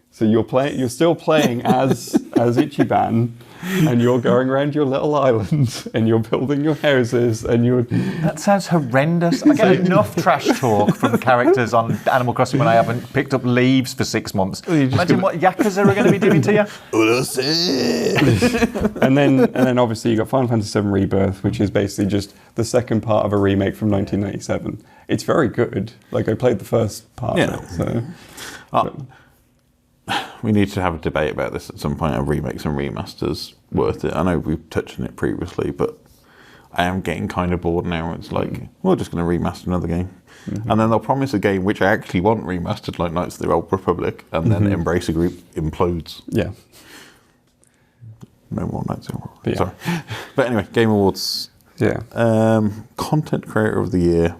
Speaker 2: So you're still playing as Ichiban, and you're going around your little island, and you're building your houses, and you're...
Speaker 4: That sounds horrendous. I get enough trash talk from characters on Animal Crossing when I haven't picked up leaves for 6 months. Imagine what Yakuza are going to be doing to
Speaker 2: you. And then obviously you got Final Fantasy VII Rebirth, which is basically just the second part of a remake from 1997. It's very good. Like, I played the first part of it, so...
Speaker 1: We need to have a debate about this at some point. Are remakes and remasters worth it? I know we've touched on it previously, but I am getting kind of bored now. It's like, we're just going to remaster another game. Mm-hmm. And then they'll promise a game which I actually want remastered, like Knights of the Old Republic, and then Embracer Group implodes.
Speaker 2: Yeah.
Speaker 1: No more Knights of the Old Republic. Sorry. But anyway, Game Awards.
Speaker 2: Yeah.
Speaker 1: Content Creator of the Year.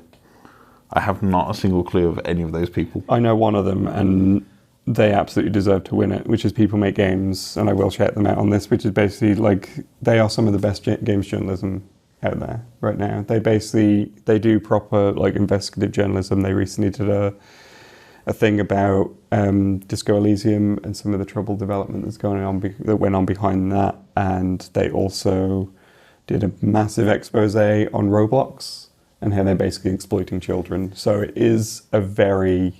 Speaker 1: I have not a single clue of any of those people.
Speaker 2: I know one of them, and they absolutely deserve to win it, which is People Make Games, and I will check them out on this, which is basically like, they are some of the best games journalism out there right now. They do proper like investigative journalism. They recently did a thing about Disco Elysium and some of the troubled development that's going on that went on behind that, and they also did a massive expose on Roblox and how they're basically exploiting children. So it is a very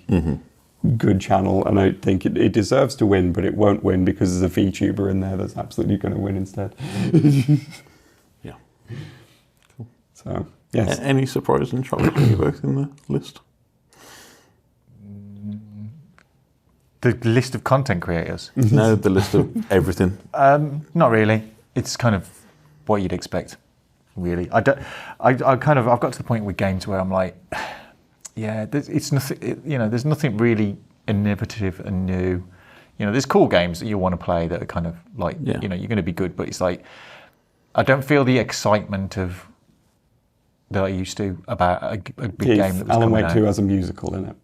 Speaker 2: good channel, and I think it deserves to win, but it won't win because there's a VTuber in there that's absolutely going to win instead.
Speaker 1: Yeah. Cool.
Speaker 2: So, yes.
Speaker 1: Any surprise and shocks for you both in the list?
Speaker 4: The list of content creators?
Speaker 1: No, the list of everything.
Speaker 4: Not really. It's kind of what you'd expect, really. I've got to the point with games where I'm like, yeah, it's nothing. There's nothing really innovative and new. There's cool games that you want to play that are kind of like, you're going to be good, but it's like, I don't feel the excitement that I used to about a big game that was
Speaker 2: Alan
Speaker 4: coming
Speaker 2: Wake
Speaker 4: out.
Speaker 2: 2 has a musical in it.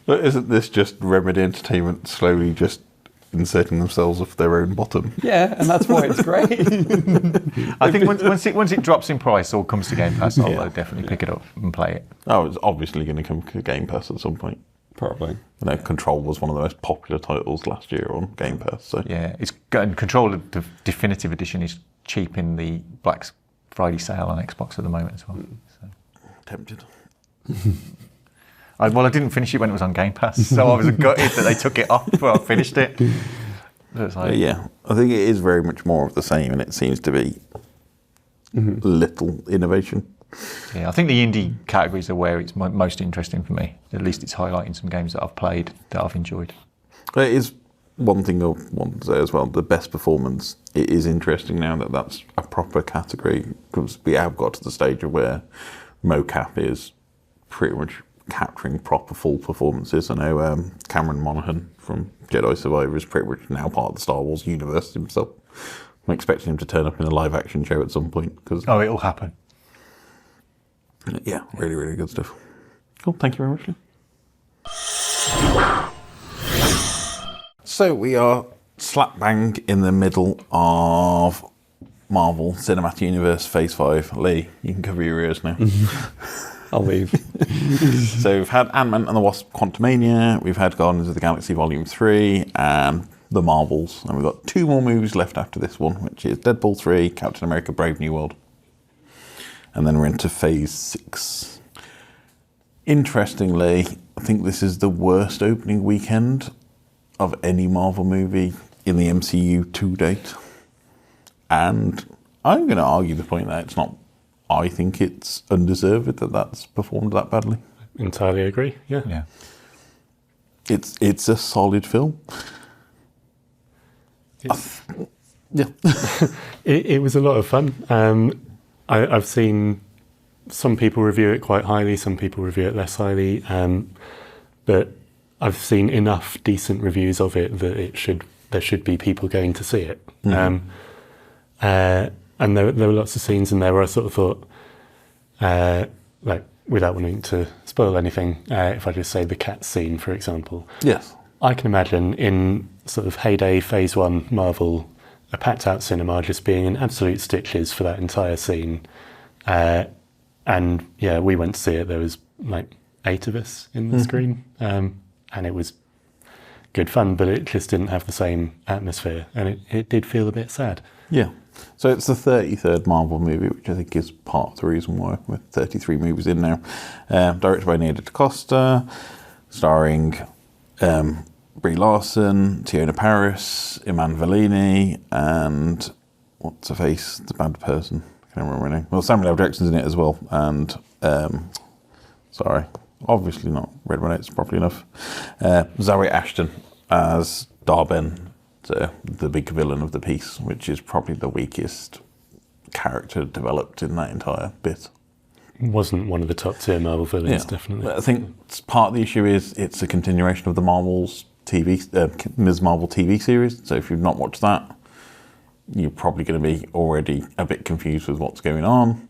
Speaker 1: But isn't this just Remedy Entertainment slowly just inserting themselves off their own bottom?
Speaker 2: Yeah, and that's why it's great.
Speaker 4: I think once it drops in price or comes to Game Pass, I'll definitely pick it up and play it.
Speaker 1: Oh, it's obviously going to come to Game Pass at some point.
Speaker 2: Probably.
Speaker 1: Control was one of the most popular titles last year on Game Pass. So
Speaker 4: Yeah, and Control, the definitive edition, is cheap in the Black Friday sale on Xbox at the moment as well. So.
Speaker 1: Tempted.
Speaker 4: I didn't finish it when it was on Game Pass, so I was gutted that they took it off before I finished it. It's like,
Speaker 1: Yeah, I think it is very much more of the same, and it seems to be little innovation.
Speaker 4: yeah, I think the indie categories are where it's most interesting for me. At least it's highlighting some games that I've played that I've enjoyed.
Speaker 1: It is one thing I want to say as well, the best performance. It is interesting now that that's a proper category, because we have got to the stage of where mocap is pretty much capturing proper full performances. I know Cameron Monaghan from Jedi Survivor is pretty much now part of the Star Wars universe himself. I'm expecting him to turn up in a live action show at some point.
Speaker 4: Oh, it'll happen.
Speaker 1: Yeah, really, really good stuff. Cool, thank you very much. So we are slap bang in the middle of Marvel Cinematic Universe Phase 5. Leigh, you can cover your ears now.
Speaker 2: I'll leave.
Speaker 1: So we've had Ant-Man and the Wasp Quantumania, we've had Guardians of the Galaxy Volume 3, and The Marvels. And we've got 2 more movies left after this one, which is Deadpool 3, Captain America Brave New World. And then we're into Phase 6. Interestingly, I think this is the worst opening weekend of any Marvel movie in the MCU to date. And I'm going to argue the point that it's not, I think it's undeserved that that's performed that badly.
Speaker 3: Entirely agree, yeah.
Speaker 1: It's a solid film. Yeah.
Speaker 3: It was a lot of fun. I've seen some people review it quite highly, some people review it less highly, but I've seen enough decent reviews of it that there should be people going to see it. Mm-hmm. And there were lots of scenes in there where I sort of thought, like, without wanting to spoil anything, if I just say the cat scene, for example.
Speaker 1: Yes.
Speaker 3: I can imagine in sort of heyday Phase 1 Marvel, a packed out cinema just being in absolute stitches for that entire scene. And yeah, we went to see it. There was like 8 of us in the screen. And it was good fun, but it just didn't have the same atmosphere. And it did feel a bit sad.
Speaker 1: Yeah. So it's the 33rd Marvel movie, which I think is part of the reason why we're 33 movies in now. Directed by Nia DaCosta, starring Brie Larson, Tiona Paris, Iman Vellini, and what's her face? The bad person. I can't remember her name. Well, Samuel L. Jackson's in it as well. And sorry, obviously not read my notes properly enough. Zoe Ashton as Darben, the big villain of the piece, which is probably the weakest character developed in that entire bit.
Speaker 3: Wasn't one of the top tier Marvel villains, definitely.
Speaker 1: I think part of the issue is it's a continuation of the Ms. Marvel TV series. So if you've not watched that, you're probably going to be already a bit confused with what's going on.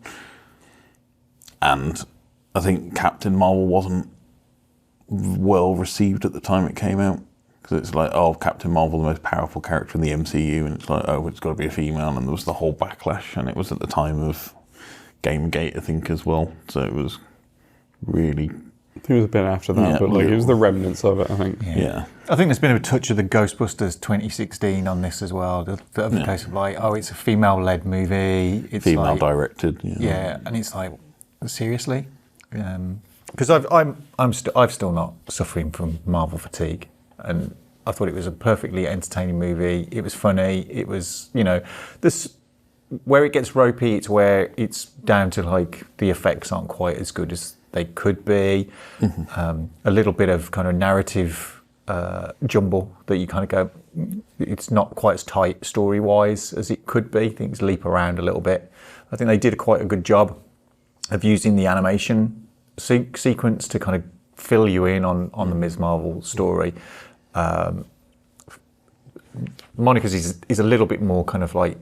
Speaker 1: And I think Captain Marvel wasn't well received at the time it came out. Because it's like, oh, Captain Marvel, the most powerful character in the MCU, and it's like, oh, it's got to be a female, and there was the whole backlash, and it was at the time of Gamergate, I think, as well. So it was really...
Speaker 2: I think it was a bit after that, but like it was the remnants of it, I think.
Speaker 1: Yeah.
Speaker 4: I think there's been a touch of the Ghostbusters 2016 on this as well. The other case of like, oh, it's a female-led movie. It's
Speaker 1: Female-directed.
Speaker 4: Yeah, and it's like, seriously? Because I've still not suffering from Marvel fatigue, and I thought it was a perfectly entertaining movie. It was funny. It was, this where it gets ropey. It's where it's down to like the effects aren't quite as good as they could be. A little bit of kind of narrative jumble that you kind of go, it's not quite as tight story-wise as it could be. Things leap around a little bit. I think they did quite a good job of using the animation sequence to kind of fill you in on the Ms. Marvel story. Monica's is a little bit more kind of like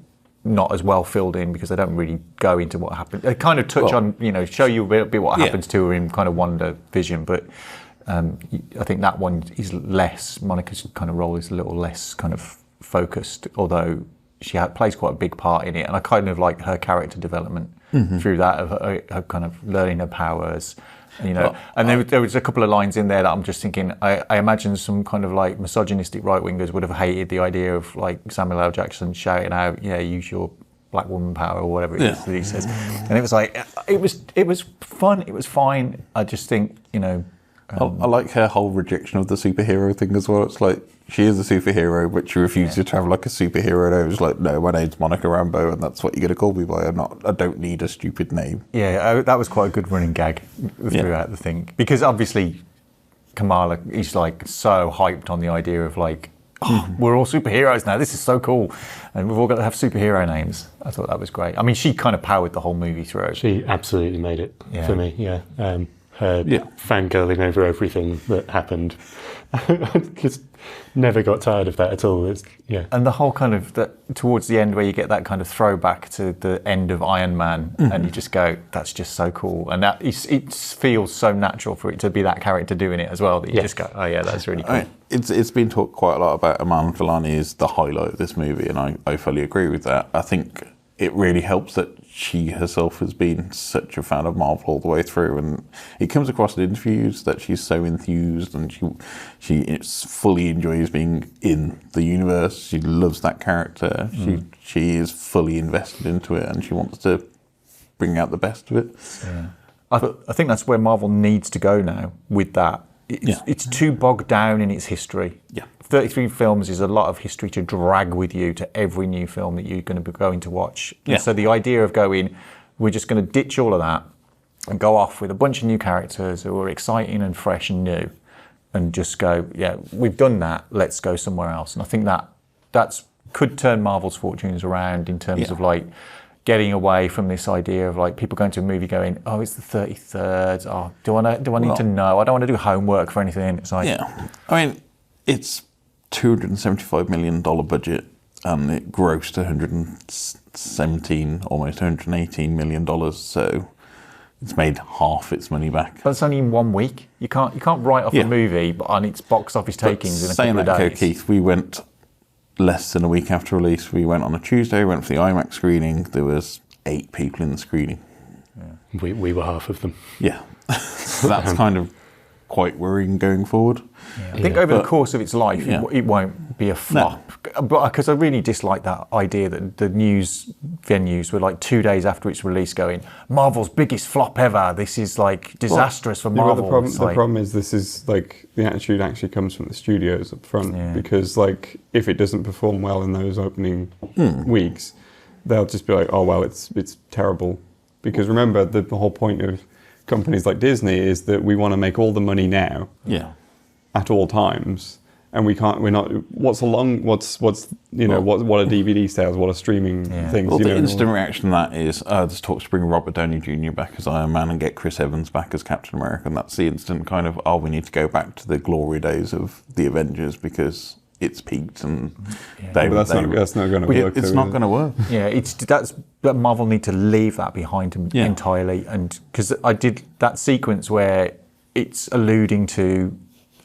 Speaker 4: not as well filled in because they don't really go into what happened. They kind of touch on, show you a bit what happens to her in kind of Wonder Vision, but I think that one is less, Monica's kind of role is a little less kind of focused, although she plays quite a big part in it, and I kind of like her character development through that, of her kind of learning her powers. There was a couple of lines in there that I'm just thinking, I imagine some kind of like misogynistic right-wingers would have hated the idea of like Samuel L. Jackson shouting out, use your black woman power or whatever it is that he says. And it was like, it was fun, it was fine. I just think,
Speaker 1: I like her whole rejection of the superhero thing as well. It's like, she is a superhero, but she refuses to have like a superhero name. It's like, no, my name's Monica Rambeau, and that's what you're going to call me by. I don't need a stupid name. Yeah,
Speaker 4: that was quite a good running gag throughout the thing. Because obviously, Kamala is like so hyped on the idea of like, we're all superheroes now. This is so cool. And we've all got to have superhero names. I thought that was great. I mean, she kind of powered the whole movie through.
Speaker 3: She absolutely made it for me, her fangirling over everything that happened. I just never got tired of that at all.
Speaker 4: And the whole kind of, towards the end where you get that kind of throwback to the end of Iron Man, and you just go, that's just so cool. And that it feels so natural for it to be that character doing it as well, that you just go, oh yeah, that's really cool.
Speaker 1: It's been talked quite a lot about Iman Vellani is the highlight of this movie, and I fully agree with that. I think it really helps that she herself has been such a fan of Marvel all the way through, and it comes across in interviews that she's so enthused and she fully enjoys being in the universe. She loves that character. She is fully invested into it, and she wants to bring out the best of it.
Speaker 4: Yeah. I think that's where Marvel needs to go now with that. It's too bogged down in its history. 33 films is a lot of history to drag with you to every new film that you're going to be going to watch. And so the idea of going, we're just going to ditch all of that and go off with a bunch of new characters who are exciting and fresh and new, and just go, we've done that, let's go somewhere else. And I think that's could turn Marvel's fortunes around in terms of like getting away from this idea of like people going to a movie going, oh, it's the 33rd. Oh, do I need to know? I don't want to do homework for anything. It's like,
Speaker 1: I mean, it's $275 million budget, and it grossed almost $118 million. So it's made half its money back.
Speaker 4: But it's only in 1 week. You can't write off a movie on its box office takings in a couple of days.
Speaker 1: Saying that, Keith, we went less than a week after release. We went on a Tuesday, went for the IMAX screening. There was 8 people in the screening.
Speaker 3: We were half of them.
Speaker 1: Yeah. So that's kind of quite worrying going forward.
Speaker 4: I think over the course of its life, it won't be a flop. But because I really dislike that idea that the news venues were like 2 days after its release going, Marvel's biggest flop ever. This is like disastrous for Marvel.
Speaker 2: The problem is this is like the attitude actually comes from the studios up front, because like if it doesn't perform well in those opening weeks, they'll just be like, oh well, it's terrible. Because remember, the whole point of companies like Disney is that we want to make all the money now. At all times, and what a DVD sales, what a streaming things.
Speaker 1: Well, the instant reaction to that is, there's talks to bring Robert Downey Jr. back as Iron Man and get Chris Evans back as Captain America, and that's the instant kind of, we need to go back to the glory days of the Avengers because it's peaked, and
Speaker 2: that's not going to work.
Speaker 1: It's not going to work.
Speaker 4: That Marvel need to leave that behind entirely, and because I did that sequence where it's alluding to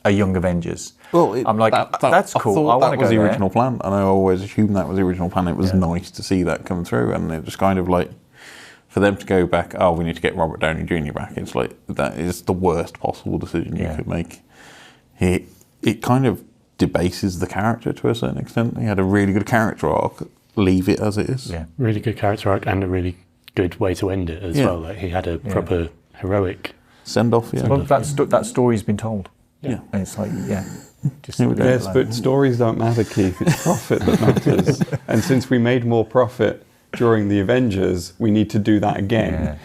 Speaker 4: a young Avengers.
Speaker 1: Well,
Speaker 4: I'm like, that's cool. I want to go
Speaker 1: That was the
Speaker 4: there.
Speaker 1: original plan, and I always assumed that was the original plan. It was nice to see that come through, and it was kind of like, for them to go back, oh, we need to get Robert Downey Jr. back. It's like, that is the worst possible decision you could make. It kind of debases the character to a certain extent. He had a really good character arc. Leave it as it is.
Speaker 3: Yeah, really good character arc and a really good way to end it as well. Like, he had a proper heroic
Speaker 1: send off. Yeah,
Speaker 4: well, that story's been told.
Speaker 1: Yeah,
Speaker 4: and it's like, just
Speaker 2: Yes, but stories don't matter, Keith. It's profit that matters. And since we made more profit during the Avengers, we need to do that again.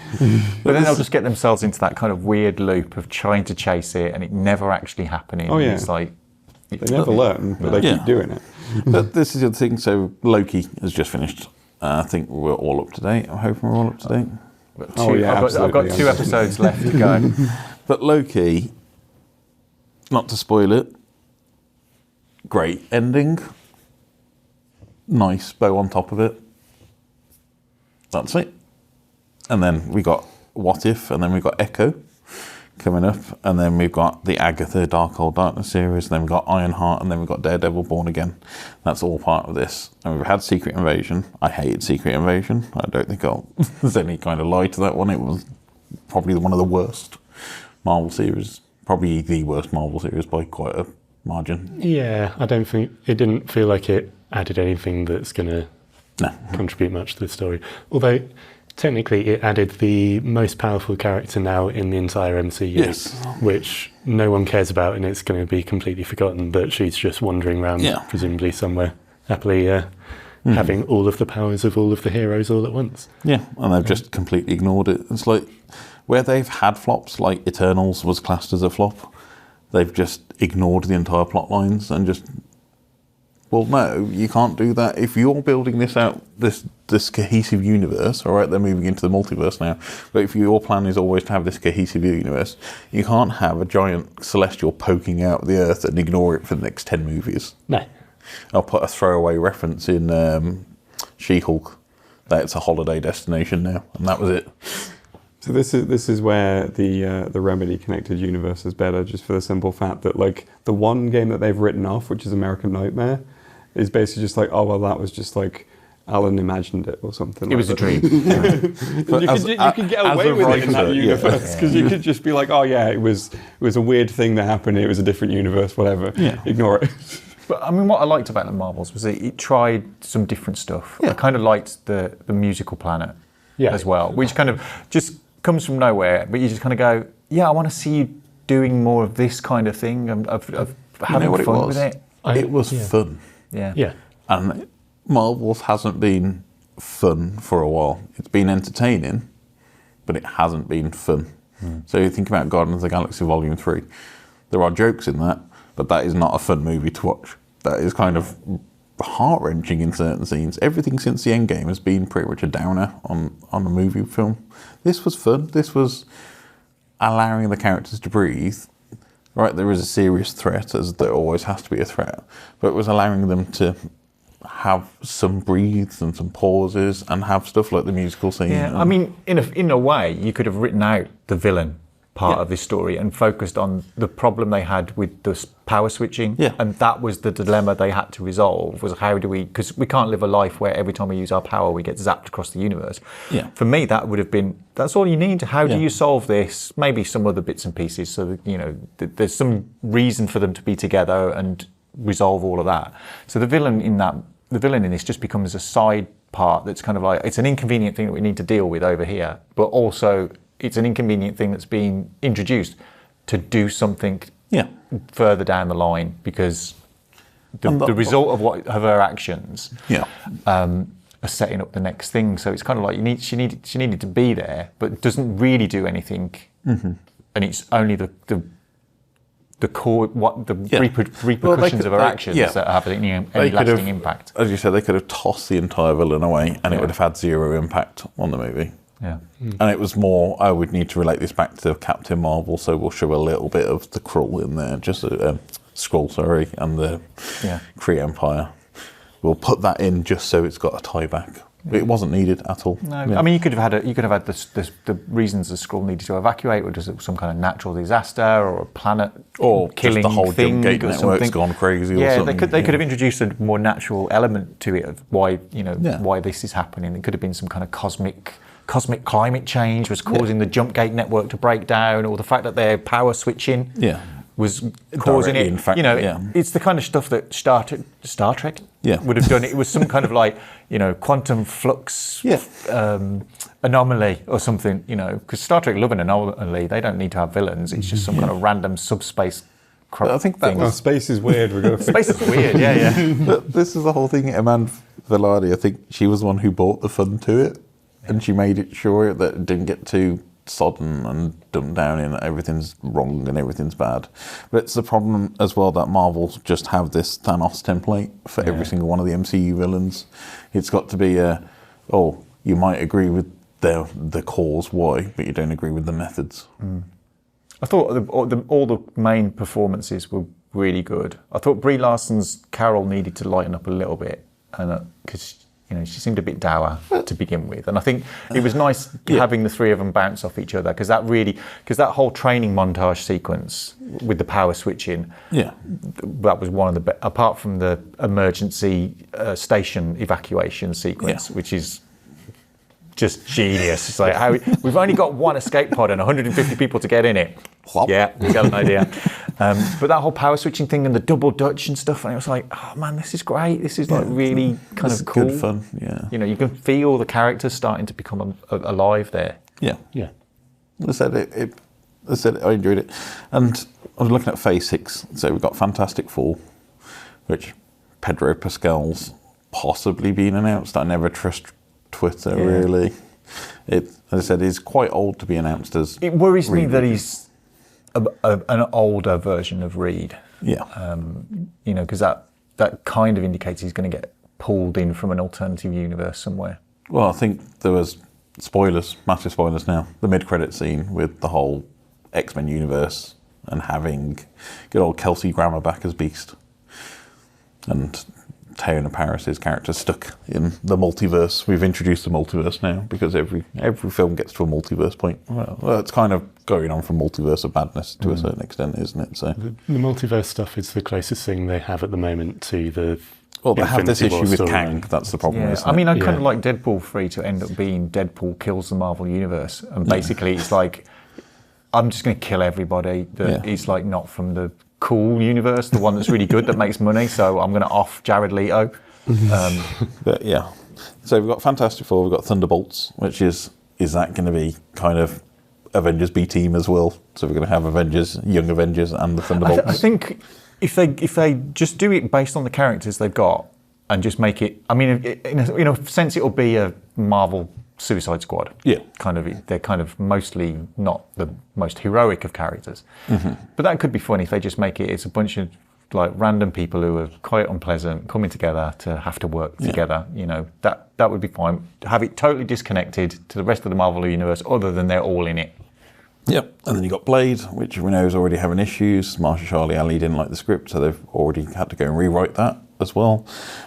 Speaker 4: But then they'll just get themselves into that kind of weird loop of trying to chase it and it never actually happening.
Speaker 2: Oh, yeah.
Speaker 4: It's like,
Speaker 2: they never learn, but they keep doing it.
Speaker 1: But this is the other thing. So Loki has just finished. I think we're all up to date. I'm hoping we're all up to date.
Speaker 4: I've got 2 episodes left to go.
Speaker 1: But Loki, not to spoil it, great ending. Nice bow on top of it. That's it. And then we got What If, and then we got Echo coming up, and then we've got the Agatha Darkhold Darkness series, and then we've got Ironheart, and then we've got Daredevil Born Again. That's all part of this. And we've had Secret Invasion. I hated Secret Invasion. I don't think there's any kind of lie to that one. It was probably one of the worst Marvel series, probably the worst Marvel series by quite a margin.
Speaker 3: Yeah, I don't think, it didn't feel like it added anything that's going to contribute much to the story. Although, technically, it added the most powerful character now in the entire MCU, which no one cares about, and it's going to be completely forgotten, but she's just wandering around, presumably somewhere, happily having all of the powers of all of the heroes all at once.
Speaker 1: Yeah, and they've just completely ignored it. It's like, where they've had flops, like Eternals was classed as a flop, they've just ignored the entire plot lines and just, well, no, you can't do that. If you're building this out, this cohesive universe, all right, they're moving into the multiverse now, but if your plan is always to have this cohesive universe, you can't have a giant celestial poking out the Earth and ignore it for the next 10 movies.
Speaker 3: No.
Speaker 1: I'll put a throwaway reference in She-Hulk, that it's a holiday destination now, and that was it.
Speaker 2: So this is where the Remedy connected universe is better, just for the simple fact that, like, the one game that they've written off, which is American Nightmare, is basically just like, oh well, that was just like Alan imagined it or something.
Speaker 4: It was a dream.
Speaker 2: You could get away with it in that universe, because you could just be like, oh yeah, it was a weird thing that happened. It was a different universe, whatever. Yeah. Ignore it.
Speaker 4: But I mean, what I liked about the Marvels was that it tried some different stuff. I kind of liked the musical planet as well, which kind of just comes from nowhere, but you just kind of go, yeah, I want to see you doing more of this kind of thing, of having fun with it.
Speaker 1: It was fun.
Speaker 4: Yeah.
Speaker 1: And Marvel's hasn't been fun for a while. It's been entertaining, but it hasn't been fun. So you think about Guardians of the Galaxy Volume 3. There are jokes in that, but that is not a fun movie to watch. That is kind of heart-wrenching in certain scenes. Everything since the Endgame has been pretty much a downer on a movie film. This was fun. This was allowing the characters to breathe. Right, there is a serious threat, as there always has to be a threat, but it was allowing them to have some breathes and some pauses and have stuff like the musical scene.
Speaker 4: Yeah, I mean, in a way, you could have written out the villain part of this story and focused on the problem they had with the power switching. Yeah. And that was the dilemma they had to resolve, was how do we, because we can't live a life where every time we use our power we get zapped across the universe. Yeah. For me, that would have been, that's all you need. How do you solve this? Maybe some other bits and pieces so that, you know, there's some reason for them to be together and resolve all of that. So the villain in this just becomes a side part that's kind of like, it's an inconvenient thing that we need to deal with over here, but also it's an inconvenient thing that's been introduced to do something further down the line, because the result of her actions are setting up the next thing. So it's kind of like she needed to be there, but doesn't really do anything, and it's only the core, repercussions of her actions that have any lasting impact.
Speaker 1: As you said, they could have tossed the entire villain away, and it would have had zero impact on the movie.
Speaker 4: Yeah.
Speaker 1: And it was more, I would need to relate this back to Captain Marvel, so we'll show a little bit of the Skrull in there, just Skrull, and the Kree Empire. We'll put that in just so it's got a tie back. It wasn't needed at all.
Speaker 4: No, I mean you could have had the reasons the school needed to evacuate, or just some kind of natural disaster or a planet
Speaker 1: Or
Speaker 4: killing
Speaker 1: just the whole
Speaker 4: thing
Speaker 1: Gate
Speaker 4: or
Speaker 1: network's
Speaker 4: something.
Speaker 1: gone crazy. Or
Speaker 4: Yeah,
Speaker 1: something.
Speaker 4: they could have introduced a more natural element to it of why
Speaker 1: Yeah.
Speaker 4: why this is happening. It could have been some kind of cosmic climate change was causing the jump gate network to break down, or the fact that they're power switching.
Speaker 1: Yeah.
Speaker 4: Was causing
Speaker 1: Directly,
Speaker 4: it.
Speaker 1: in fact,
Speaker 4: It's the kind of stuff that Star Trek
Speaker 1: Yeah.
Speaker 4: would have done. It was some kind of like, quantum flux anomaly or something, because Star Trek love an anomaly. They don't need to have villains. It's just some kind of random subspace
Speaker 1: I think that
Speaker 2: Oh, space is weird. We've got to
Speaker 4: Space is weird, yeah.
Speaker 1: But this is the whole thing. Eman Villani, I think she was the one who brought the fun to it, and she made it sure that it didn't get too sodden and dumbed down in everything's wrong and everything's bad. But it's the problem as well that Marvel just have this Thanos template for every single one of the MCU villains. It's got to be you might agree with the cause why, but you don't agree with the methods.
Speaker 4: I thought all the main performances were really good. I thought Brie Larson's Carol needed to lighten up a little bit, and because she seemed a bit dour to begin with, and I think it was nice having the three of them bounce off each other, because that whole training montage sequence with the power switching, that was one of the apart from the emergency station evacuation sequence, which is just genius. It's like we've only got one escape pod and 150 people to get in it. Yeah, we got an idea. But that whole power switching thing and the double Dutch and stuff, and it was like, oh man, this is great. This is like really kind of cool.
Speaker 1: Good fun. Yeah.
Speaker 4: You can feel the characters starting to become alive there.
Speaker 1: Yeah.
Speaker 3: Yeah.
Speaker 1: I said I enjoyed it, and I was looking at Phase 6. So we've got Fantastic Four, which Pedro Pascal's possibly been announced. I never trust Twitter really. As I said, he's quite old to be announced as.
Speaker 4: It worries me that he's an older version of Reed.
Speaker 1: Yeah.
Speaker 4: Because that kind of indicates he's going to get pulled in from an alternative universe somewhere.
Speaker 1: Well, I think there was spoilers, massive spoilers now. The mid-credit scene with the whole X-Men universe and having good old Kelsey Grammer back as Beast, and Teyonah Parris's character stuck in the multiverse. We've introduced the multiverse now because every film gets to a multiverse point. Well, it's kind of going on from multiverse of madness to a certain extent, isn't it? So
Speaker 3: the multiverse stuff is the closest thing they have at the moment to the.
Speaker 1: Well, they have this
Speaker 3: Infinity
Speaker 1: issue
Speaker 3: War
Speaker 1: with
Speaker 3: storyline.
Speaker 1: Kang. That's the problem.
Speaker 4: Yeah,
Speaker 1: Isn't
Speaker 4: I mean,
Speaker 1: it?
Speaker 4: I kind of like Deadpool 3 to end up being Deadpool kills the Marvel Universe. And basically it's like, I'm just going to kill everybody that is like not from the cool universe, the one that's really good, that makes money. So I'm going to off Jared Leto.
Speaker 1: But yeah. So we've got Fantastic Four, we've got Thunderbolts, which is that going to be kind of Avengers B team as well? So we're going to have Avengers, Young Avengers and the Thunderbolts.
Speaker 4: I think if they just do it based on the characters they've got and just make it, I mean, in a sense, it'll be a Marvel Suicide Squad.
Speaker 1: Yeah.
Speaker 4: They're kind of mostly not the most heroic of characters. But that could be fun if they just make it's a bunch of like random people who are quite unpleasant coming together to have to work together. That would be fine. Have it totally disconnected to the rest of the Marvel universe, other than they're all in it.
Speaker 1: Yep, and then you got Blade, which we know is already having issues. Marsha Charlie Ali didn't like the script, so they've already had to go and rewrite that as well.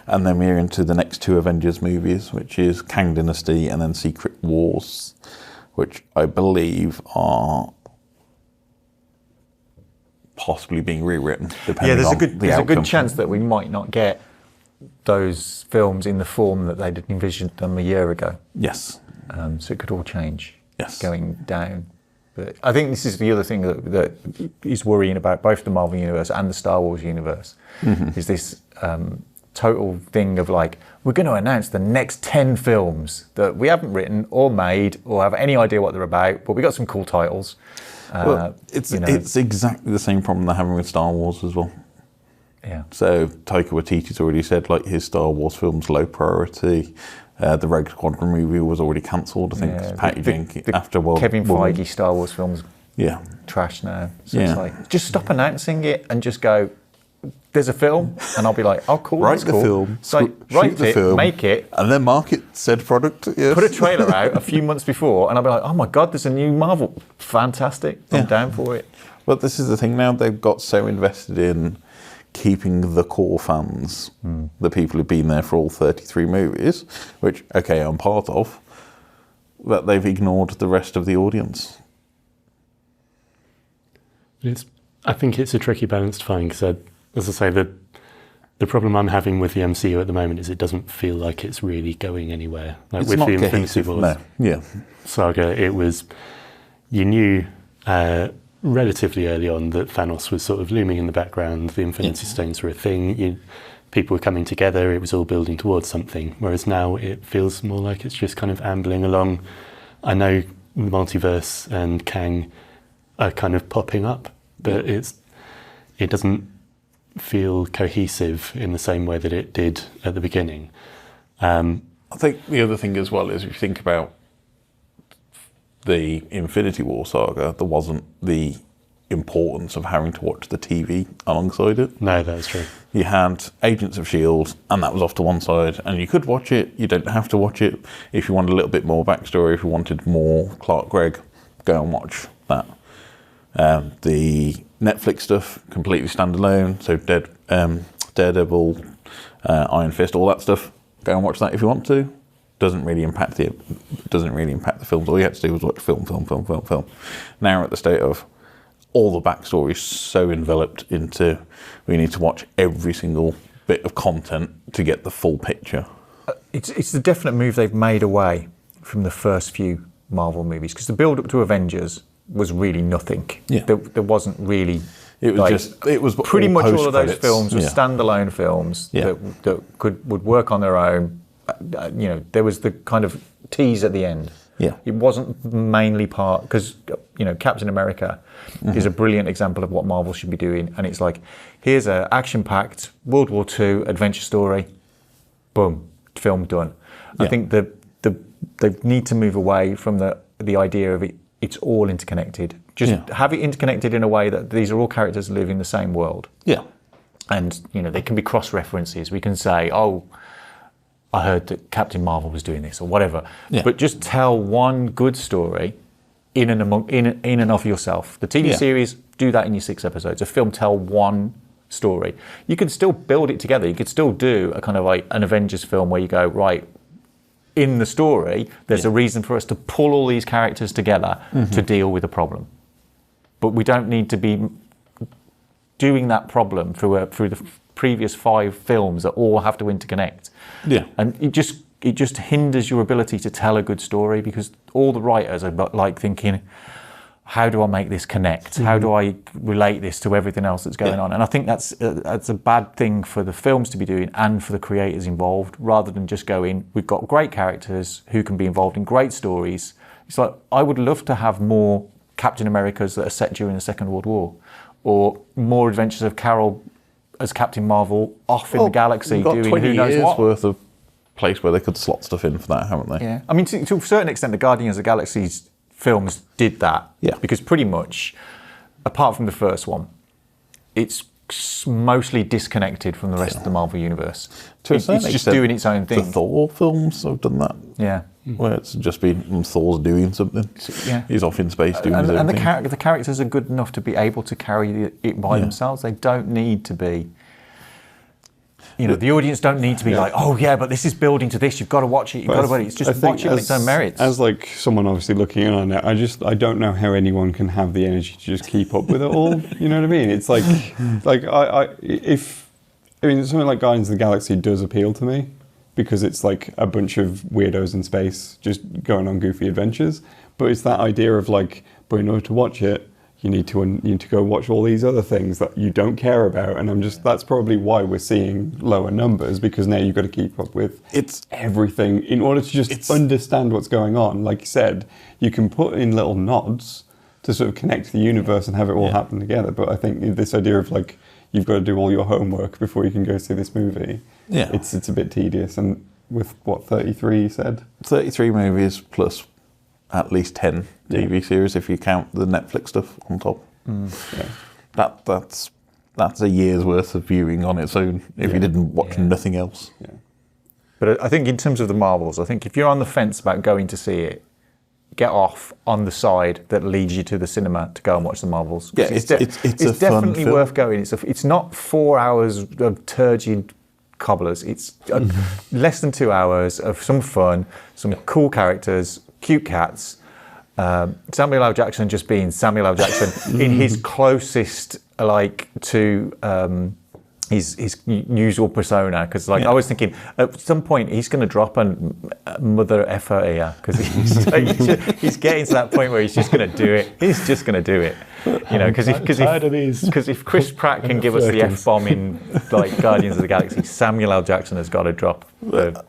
Speaker 1: And then we're into the next two Avengers movies, which is Kang Dynasty and then Secret Wars, which I believe are possibly being rewritten. Depending on
Speaker 4: there's a good chance that we might not get those films in the form that they'd envisioned them a year ago.
Speaker 1: Yes.
Speaker 4: So it could all change.
Speaker 1: Yes.
Speaker 4: Going down. But I think this is the other thing that is worrying about both the Marvel universe and the Star Wars universe, is this total thing of like, we're going to announce the next 10 films that we haven't written or made or have any idea what they're about, but we got some cool titles.
Speaker 1: Well, it's exactly the same problem they're having with Star Wars as well.
Speaker 4: Yeah.
Speaker 1: So Taika Waititi's already said like his Star Wars film's low priority. The Rogue Squadron movie was already cancelled. I think Patty Jenkins after
Speaker 4: Kevin Feige Star Wars films.
Speaker 1: Yeah.
Speaker 4: Trash now. So it's like, just stop announcing it and just go, there's a film, and I'll be like, oh cool,
Speaker 1: Write
Speaker 4: that's
Speaker 1: the
Speaker 4: cool.
Speaker 1: film,
Speaker 4: So write the film, make it,
Speaker 1: and then market said product. Yes.
Speaker 4: put a trailer out a few months before, and I'll be like, oh my god, there's a new Marvel. Fantastic. I'm down for it.
Speaker 1: But this is the thing now, they've got so invested in keeping the core fans, the people who've been there for all 33 movies, which, okay, I'm part of, that they've ignored the rest of the audience.
Speaker 3: I think it's a tricky balance to find, because, as I say, the problem I'm having with the MCU at the moment is it doesn't feel like it's really going anywhere. Like
Speaker 1: It's
Speaker 3: with
Speaker 1: not
Speaker 3: the Infinity
Speaker 1: cohesive,
Speaker 3: Wars saga, it was, you knew relatively early on that Thanos was sort of looming in the background, the Infinity Stones were a thing, people were coming together, it was all building towards something, whereas now it feels more like it's just kind of ambling along. I know the multiverse and Kang are kind of popping up, but it doesn't feel cohesive in the same way that it did at the beginning.
Speaker 1: I think the other thing as well is, if you think about the Infinity War saga, there wasn't the importance of having to watch the TV alongside it.
Speaker 3: No, that's true.
Speaker 1: You had Agents of S.H.I.E.L.D. and that was off to one side, and you could watch it, you don't have to watch it. If you wanted a little bit more backstory, if you wanted more Clark Gregg, go and watch that. The Netflix stuff, completely standalone, so Daredevil, Iron Fist, all that stuff, go and watch that if you want to. Doesn't really impact the films. All you had to do was watch film. Now we're at the state of all the backstory is so enveloped into, we need to watch every single bit of content to get the full picture.
Speaker 4: It's the definite move they've made away from the first few Marvel movies, because the build up to Avengers was really nothing.
Speaker 1: Yeah.
Speaker 4: There wasn't really.
Speaker 1: It was it was
Speaker 4: pretty much all of those
Speaker 1: post-credits.
Speaker 4: films were standalone films that would work on their own. There was the kind of tease at the end.
Speaker 1: Yeah.
Speaker 4: It wasn't mainly part, because Captain America is a brilliant example of what Marvel should be doing, and it's like, here's a action-packed World War II adventure story, boom, film done. I think they need to move away from the idea of it's all interconnected. Just have it interconnected in a way that these are all characters that live in the same world.
Speaker 1: Yeah.
Speaker 4: And they can be cross-references. We can say, oh, I heard that Captain Marvel was doing this or whatever.
Speaker 1: Yeah.
Speaker 4: But just tell one good story in and of yourself. The TV series, do that in your 6 episodes. A film, tell one story. You could still build it together. You could still do a kind of like an Avengers film where you go, right, in the story, there's a reason for us to pull all these characters together to deal with a problem. But we don't need to be doing that problem through the previous 5 films that all have to interconnect. Yeah. And it just hinders your ability to tell a good story, because all the writers are like thinking, how do I make this connect? How do I relate this to everything else that's going on? And I think that's a bad thing for the films to be doing and for the creators involved, rather than just going, we've got great characters who can be involved in great stories. It's like, I would love to have more Captain Americas that are set during the Second World War, or more adventures of Carol as Captain Marvel off in the galaxy doing who knows what.
Speaker 1: Worth of place where they could slot stuff in for that, haven't they?
Speaker 4: Yeah. I mean, to a certain extent, the Guardians of the Galaxy's films did that.
Speaker 1: Yeah.
Speaker 4: Because pretty much, apart from the first one, it's mostly disconnected from the rest of the Marvel universe. It's just doing its own thing.
Speaker 1: The Thor films have done that.
Speaker 4: Yeah.
Speaker 1: Where it's just been Thor's doing something. Yeah. He's off in space doing his own thing.
Speaker 4: And the characters are good enough to be able to carry it by themselves. They don't need to be... the audience don't need to be like, oh yeah, but this is building to this. You've got to watch it. You've got to watch it. It's just watch it on its own merits.
Speaker 2: As like someone obviously looking in on it, I don't know how anyone can have the energy to just keep up with it all. You know what I mean? It's like something like Guardians of the Galaxy does appeal to me, because it's like a bunch of weirdos in space just going on goofy adventures. But it's that idea of like, but in order to watch it, you need to go watch all these other things that you don't care about, and that's probably why we're seeing lower numbers, because now you've got to keep up with everything in order to just understand what's going on. Like you said, you can put in little nods to sort of connect to the universe and have it all happen together. But I think this idea of like, you've got to do all your homework before you can go see this movie. Yeah, it's a bit tedious. And with what 33 you said,
Speaker 1: 33 movies plus at least 10 TV series if you count the Netflix stuff on top. That's a year's worth of viewing on its own if you didn't watch nothing else.
Speaker 4: But I think in terms of the Marvels, I think if you're on the fence about going to see it, get off on the side that leads you to the cinema to go and watch the Marvels.
Speaker 1: Yeah, it's
Speaker 4: definitely worth going. It's not 4 hours of turgid cobblers. It's less than 2 hours of some fun, some cool characters, cute cats. Samuel L. Jackson just being Samuel L. Jackson in his closest, to his usual persona. Because I was thinking at some point he's going to drop a mother effer here, because he's getting to that point where he's just going to do it. He's just going to do it. Because if Chris Pratt can give us the F-bomb in Guardians of the Galaxy, Samuel L. Jackson has got to drop the...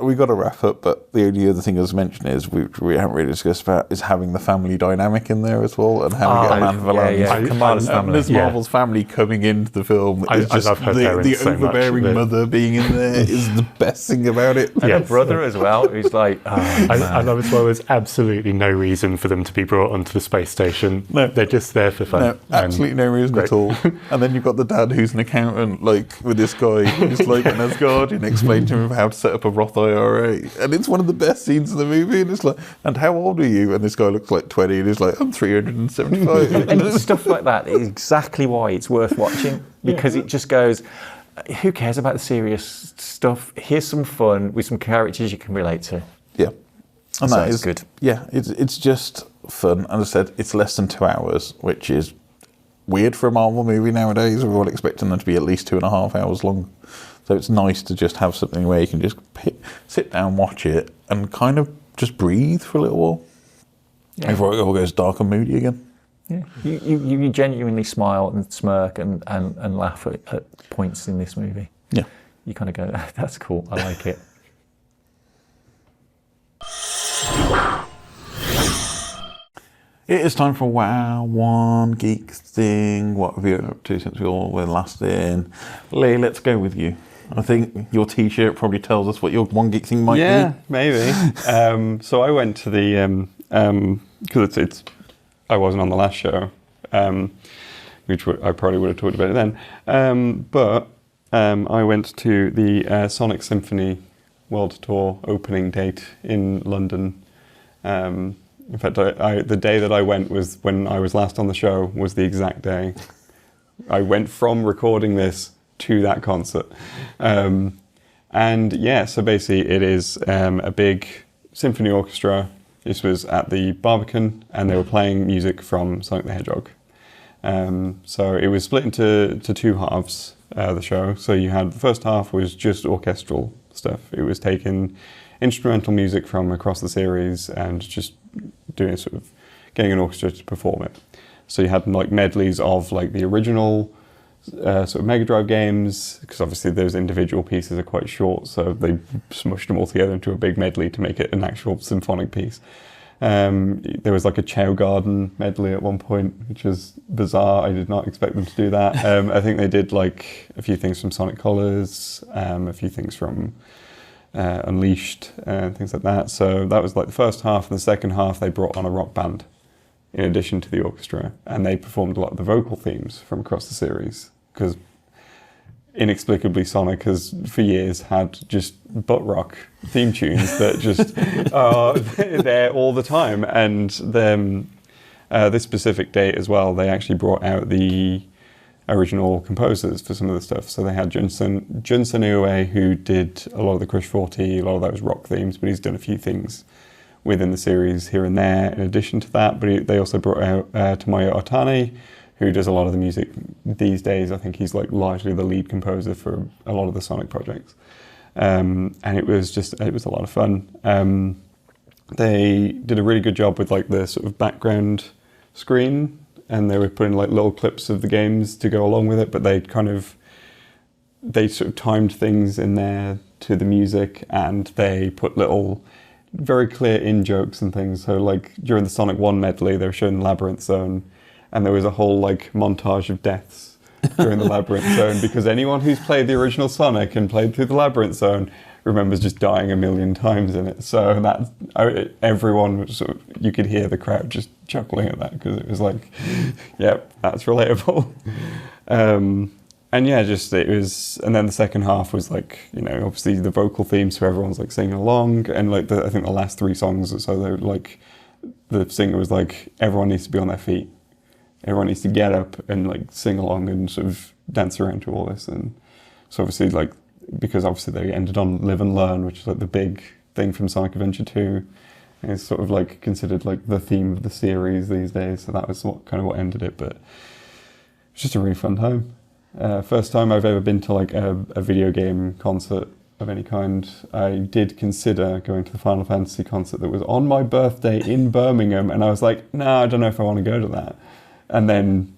Speaker 1: We've got to wrap up, but the only other thing I was mentioning is we haven't really discussed about is having the family dynamic in there as well, and how we get
Speaker 4: Kamala's family.
Speaker 1: Ms. Marvel's family coming into the film.
Speaker 3: I love her parents
Speaker 1: the
Speaker 3: so
Speaker 1: overbearing
Speaker 3: much,
Speaker 1: mother being in there is the best thing about it.
Speaker 4: And her brother as well, who's like,
Speaker 3: I love as well. There's absolutely no reason for them to be brought onto the space station.
Speaker 1: No.
Speaker 3: They're just there for fun.
Speaker 1: No, absolutely no reason at all. And then you've got the dad who's an accountant, with this guy who's like an Asgardian, explain to him how to set up a Roth IRA. And it's one of the best scenes in the movie. And it's like, and how old are you? And this guy looks like 20, and he's like, I'm 375.
Speaker 4: and stuff like that is exactly why it's worth watching, because it just goes, who cares about the serious stuff? Here's some fun with some characters you can relate to.
Speaker 1: Yeah. And
Speaker 4: so
Speaker 1: that
Speaker 4: is
Speaker 1: is
Speaker 4: good.
Speaker 1: Yeah, it's just fun. As I said, it's less than 2 hours, which is weird for a Marvel movie nowadays. We're all expecting them to be at least 2.5 hours long. So it's nice to just have something where you can just sit down, watch it, and kind of just breathe for a little while before it all goes dark and moody again.
Speaker 4: Yeah, you genuinely smile and smirk and laugh at points in this movie.
Speaker 1: Yeah.
Speaker 4: You kind of go, that's cool, I like it.
Speaker 1: It is time for One Geek Thing. What have you been up to since we all were last in? Leigh, let's go with you. I think your T-shirt probably tells us what your One Geek Thing might be.
Speaker 2: Yeah, maybe. So I went to the because I wasn't on the last show, which I probably would have talked about it then. But I went to the Sonic Symphony World Tour opening date in London. In fact, the day that I went was when I was last on the show, was the exact day. I went from recording this to that concert. And yeah, so basically it is a big symphony orchestra. This was at the Barbican, and they were playing music from Sonic the Hedgehog. So it was split into two halves, the show. So you had the first half was just orchestral stuff. It was taking instrumental music from across the series and just doing getting an orchestra to perform it. So you had medleys of the original Mega Drive games, because obviously those individual pieces are quite short, so they smushed them all together into a big medley to make it an actual symphonic piece. There was a Chow Garden medley at one point, which was bizarre. I did not expect them to do that. I think they did a few things from Sonic Colors, a few things from Unleashed, and things like that. So that was the first half, and the second half they brought on a rock band in addition to the orchestra, and they performed a lot of the vocal themes from across the series, because inexplicably Sonic has for years had just butt rock theme tunes that just are there all the time. And then this specific date as well, they actually brought out the original composers for some of the stuff. So they had Jun Inoue, who did a lot of the Crush 40, a lot of those rock themes, but he's done a few things within the series here and there in addition to that. But they also brought out Tomoyo Otani, who does a lot of the music these days. I think he's largely the lead composer for a lot of the Sonic projects. And it was a lot of fun. They did a really good job with the background screen, and they were putting little clips of the games to go along with it, but they timed things in there to the music, and they put little very clear in-jokes and things. So during the Sonic 1 medley, they were showing Labyrinth Zone, and there was a whole montage of deaths during the Labyrinth Zone, because anyone who's played the original Sonic and played through the Labyrinth Zone remembers just dying a million times in it. So that everyone was you could hear the crowd just chuckling at that, because it was yep, that's relatable. And yeah, just it was, and then the second half was like, you know, obviously the vocal themes, so everyone's like singing along, and like I think the last 3 songs or so, they were like, the singer was like, everyone needs to be on their feet, everyone needs to get up and like sing along and sort of dance around to all this. And so obviously like, because obviously they ended on Live and Learn, which is like the big thing from Sonic Adventure 2, and it's sort of like considered like the theme of the series these days, so that was what ended it. But it's just a really fun time. First time I've ever been to like a video game concert of any kind. I did consider going to the Final Fantasy concert that was on my birthday in Birmingham, and I was like, no, I don't know if I want to go to that. And then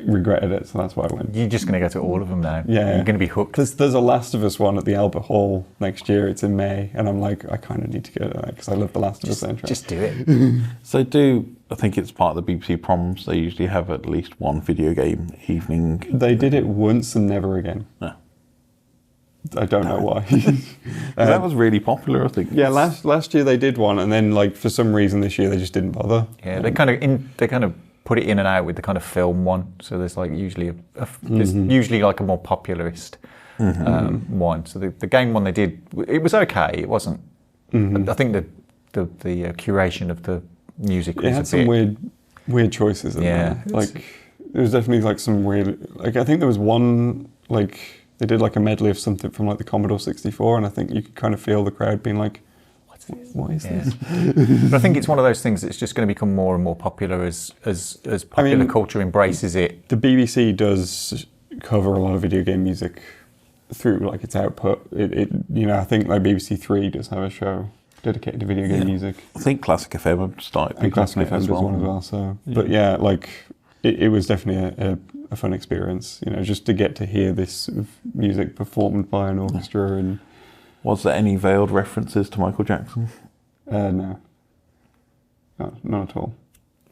Speaker 2: regretted it, so that's why I went.
Speaker 4: You're just going to go to all of them now.
Speaker 2: Yeah.
Speaker 4: You're going to be hooked.
Speaker 2: There's a Last of Us one at the Albert Hall next year. It's in May, and I'm like, I kind of need to go to that because I love the Last of Us soundtrack.
Speaker 4: Just do it.
Speaker 1: So I think it's part of the BBC proms. They usually have at least one video game evening.
Speaker 2: They did it once and never again.
Speaker 1: No.
Speaker 2: I don't know why.
Speaker 1: That was really popular, I think.
Speaker 2: Yeah, last year they did one, and then like for some reason this year they just didn't bother.
Speaker 4: Yeah, they kind of put it in and out with the kind of film one. So there's like usually there's usually like a more popularist one. So the game one they did, it was okay. It wasn't. I think the curation of the music was
Speaker 2: it had some weird choices in there. Like there was definitely like some weird. Like I think there was one like they did like a medley of something from like the Commodore 64, and I think you could kind of feel the crowd being like, what is this?
Speaker 4: But I think it's one of those things that's just going to become more and more popular as popular culture embraces it.
Speaker 2: The BBC does cover a lot of video game music through like its output. It you know, I think like BBC 3 does have a show dedicated to video game music.
Speaker 1: I think Classic FM started.
Speaker 2: And Classic FM does one as well. So, but yeah, like it was definitely a fun experience. You know, just to get to hear this sort of music performed by an orchestra and.
Speaker 1: Was there any veiled references to Michael Jackson?
Speaker 2: No, not at all.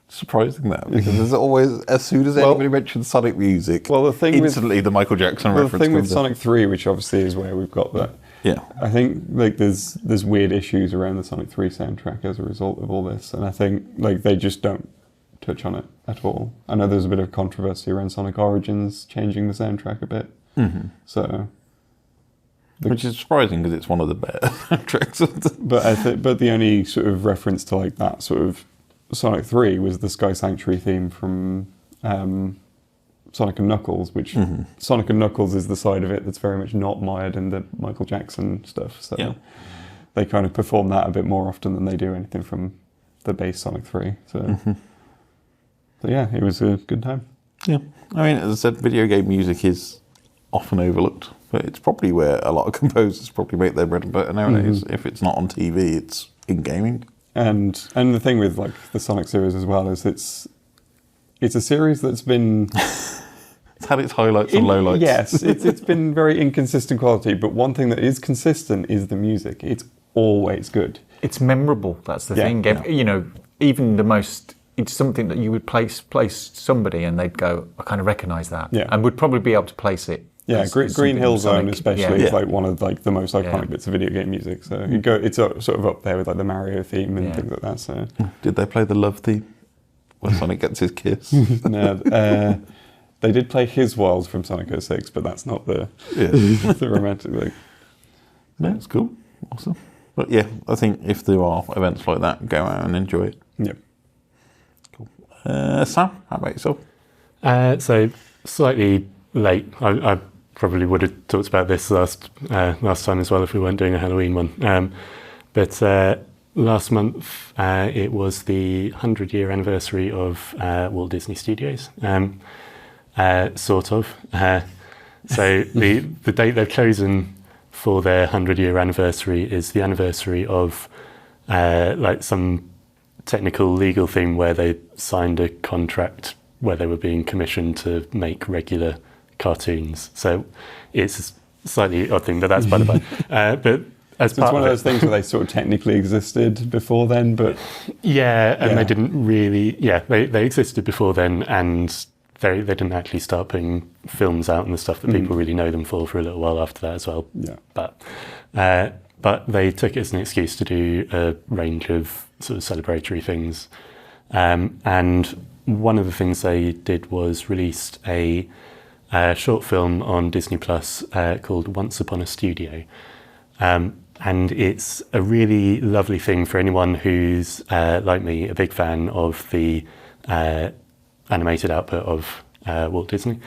Speaker 1: Surprising that, because there's always, as soon as anybody mentions Sonic music,
Speaker 2: the thing
Speaker 1: instantly the Michael Jackson reference.
Speaker 2: The thing with Sonic 3, which obviously is where we've got that.
Speaker 1: Yeah.
Speaker 2: I think like there's weird issues around the Sonic 3 soundtrack as a result of all this, and I think like they just don't touch on it at all. I know there's a bit of controversy around Sonic Origins changing the soundtrack a bit. So.
Speaker 1: Which is surprising because it's one of the better soundtracks.
Speaker 2: But the only sort of reference to like that sort of Sonic 3 was the Sky Sanctuary theme from Sonic and Knuckles, which Sonic and Knuckles is the side of it that's very much not mired in the Michael Jackson stuff. So they kind of perform that a bit more often than they do anything from the base Sonic 3. So, so yeah, it was a good time.
Speaker 1: Yeah, I mean, as I said, video game music is often overlooked. But it's probably where a lot of composers probably make their bread and butter nowadays. If it's not on TV, it's in gaming.
Speaker 2: And the thing with like the Sonic series as well is it's a series that's been
Speaker 1: it's had its highlights and lowlights.
Speaker 2: Yes, it's been very inconsistent quality. But one thing that is consistent is the music. It's always good.
Speaker 4: It's memorable. That's the thing.
Speaker 2: Yeah.
Speaker 4: You know, even the most. It's something that you would place somebody and they'd go, I kind of recognise that, and would probably be able to place it.
Speaker 2: Yeah, Green Hill Zone especially is like one of like the most iconic bits of video game music. So it's sort of up there with like the Mario theme and things like that. So
Speaker 1: did they play the love theme when Sonic gets his kiss?
Speaker 2: No, they did play His World from Sonic 06, but that's not the the romantic thing.
Speaker 1: No, it's cool, awesome. But yeah, I think if there are events like that, go out and enjoy it.
Speaker 2: Yep.
Speaker 1: Cool. Sam, how about yourself?
Speaker 3: So slightly late. I probably would have talked about this last time as well if we weren't doing a Halloween one. But last month it was the 100-year anniversary of Walt Disney Studios, sort of. So the date they've chosen for their 100-year anniversary is the anniversary of like some technical legal thing where they signed a contract where they were being commissioned to make regular cartoons. So it's a slightly odd thing, but that's by the by. But as
Speaker 2: so it's one of those things where they sort of technically existed before then, but
Speaker 3: they didn't really. Yeah, they existed before then, and they didn't actually start putting films out and the stuff that people really know them for a little while after that as well.
Speaker 2: Yeah,
Speaker 3: but they took it as an excuse to do a range of sort of celebratory things, and one of the things they did was released a short film on Disney Plus called Once Upon a Studio. And it's a really lovely thing for anyone who's, like me, a big fan of the animated output of Walt Disney.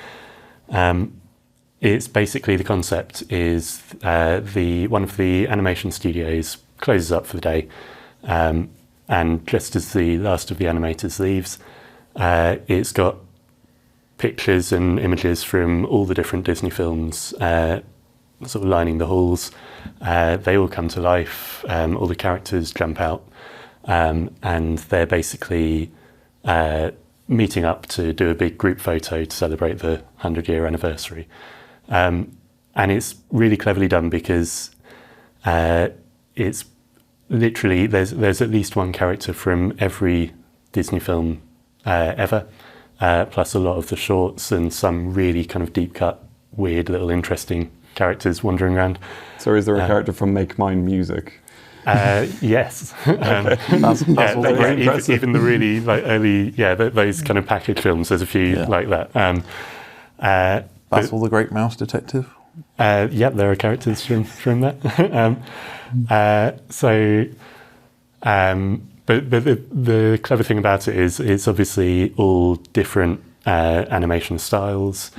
Speaker 3: It's basically, the concept is one of the animation studios closes up for the day, and just as the last of the animators leaves, it's got pictures and images from all the different Disney films sort of lining the halls. They all come to life, all the characters jump out, and they're basically meeting up to do a big group photo to celebrate the 100-year anniversary. And it's really cleverly done because it's literally, there's at least one character from every Disney film ever, plus a lot of the shorts and some really kind of deep cut, weird little interesting characters wandering around.
Speaker 2: So is there a character from Make Mine Music?
Speaker 3: Yes. Even the really like early, those kind of package films, there's a few like that.
Speaker 1: Basil the Great Mouse Detective?
Speaker 3: There are characters from that. But the clever thing about it is it's obviously all different animation styles,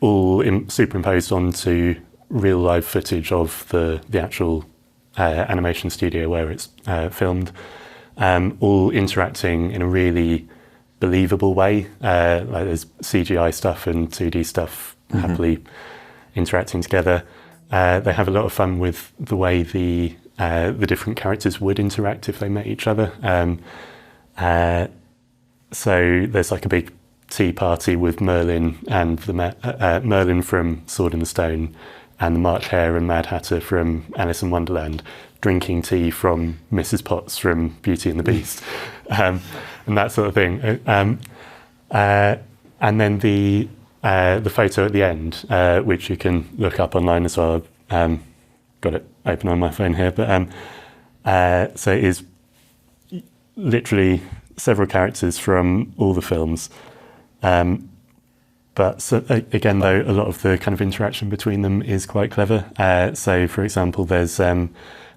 Speaker 3: all superimposed onto real live footage of the actual animation studio where it's filmed, all interacting in a really believable way. Like there's CGI stuff and 2D stuff happily interacting together. They have a lot of fun with the way the different characters would interact if they met each other. So there's like a big tea party with Merlin and Merlin from Sword in the Stone and the March Hare and Mad Hatter from Alice in Wonderland, drinking tea from Mrs. Potts from Beauty and the Beast, and that sort of thing. And then the photo at the end, which you can look up online as well. Got it open on my phone here, but so it is literally several characters from all the films. But so, again, though, a lot of the kind of interaction between them is quite clever. So, for example, there's a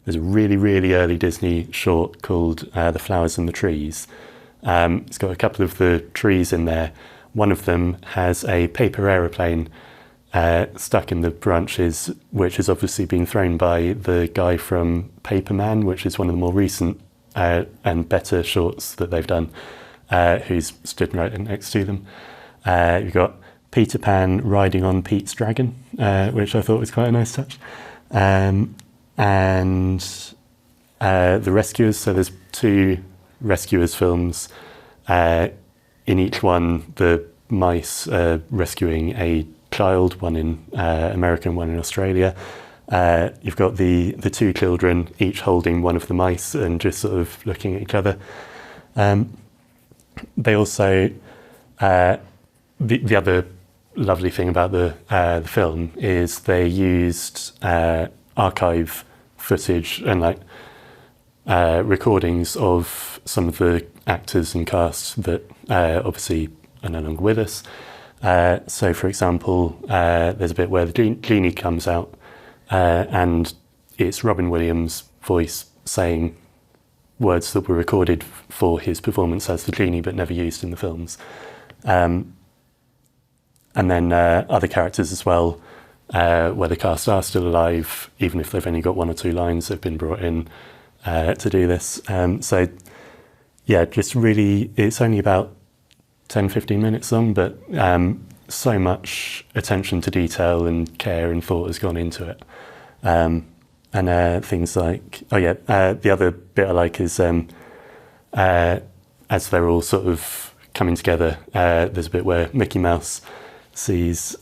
Speaker 3: really, really early Disney short called The Flowers and the Trees. It's got a couple of the trees in there. One of them has a paper aeroplane stuck in the branches, which has obviously been thrown by the guy from Paper Man, which is one of the more recent and better shorts that they've done, who's stood right next to them. You've got Peter Pan riding on Pete's dragon, which I thought was quite a nice touch. And The Rescuers, so there's 2 Rescuers films. In each one, the mice are rescuing a child, one in America and one in Australia. You've got the 2 children, each holding one of the mice and just sort of looking at each other. They also, the other lovely thing about the film is they used archive footage and like recordings of some of the actors and casts that obviously are no longer with us. So, for example, there's a bit where the genie comes out and it's Robin Williams' voice saying words that were recorded for his performance as the genie but never used in the films. And then other characters as well, where the cast are still alive, even if they've only got 1 or 2 lines, they've been brought in to do this. So, yeah, just really, it's only about 10-15 minutes long, but so much attention to detail and care and thought has gone into it. And things like, the other bit I like is as they're all sort of coming together, there's a bit where Mickey Mouse sees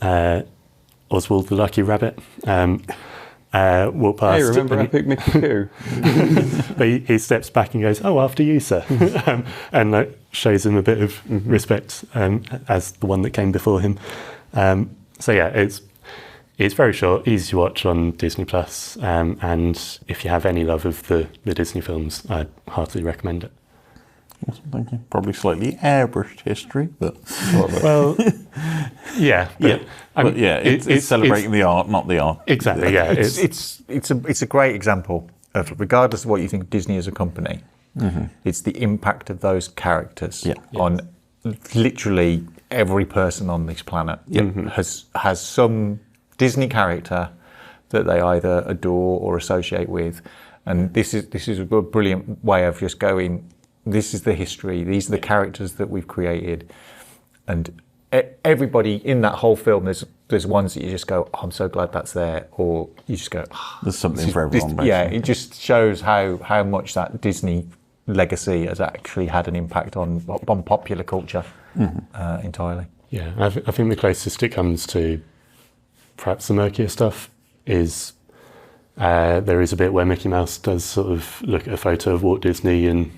Speaker 3: Oswald the Lucky Rabbit walk past.
Speaker 2: Hey, remember Epic Mickey Pooh?
Speaker 3: But he steps back and goes, "Oh, after you, sir," and like shows him a bit of respect as the one that came before him. So yeah, it's very short, easy to watch on Disney Plus, and if you have any love of the Disney films, I'd heartily recommend it.
Speaker 1: Awesome, thank you. Probably slightly airbrushed history, but
Speaker 3: well, Yeah,
Speaker 1: it's celebrating the art, not the art.
Speaker 3: Exactly. Yeah,
Speaker 4: it's a great example of, regardless of what you think of Disney as a company, it's the impact of those characters on literally every person on this planet. Has some Disney character that they either adore or associate with, and this is a brilliant way of just going. This is the history. These are the characters that we've created, and everybody in that whole film. There's ones that you just go, oh, I'm so glad that's there, or you just go, oh,
Speaker 1: there's something for everyone. Basically.
Speaker 4: Yeah, it just shows how much that Disney legacy has actually had an impact on popular culture entirely.
Speaker 3: Yeah, I think the closest it comes to perhaps the murkier stuff is there is a bit where Mickey Mouse does sort of look at a photo of Walt Disney and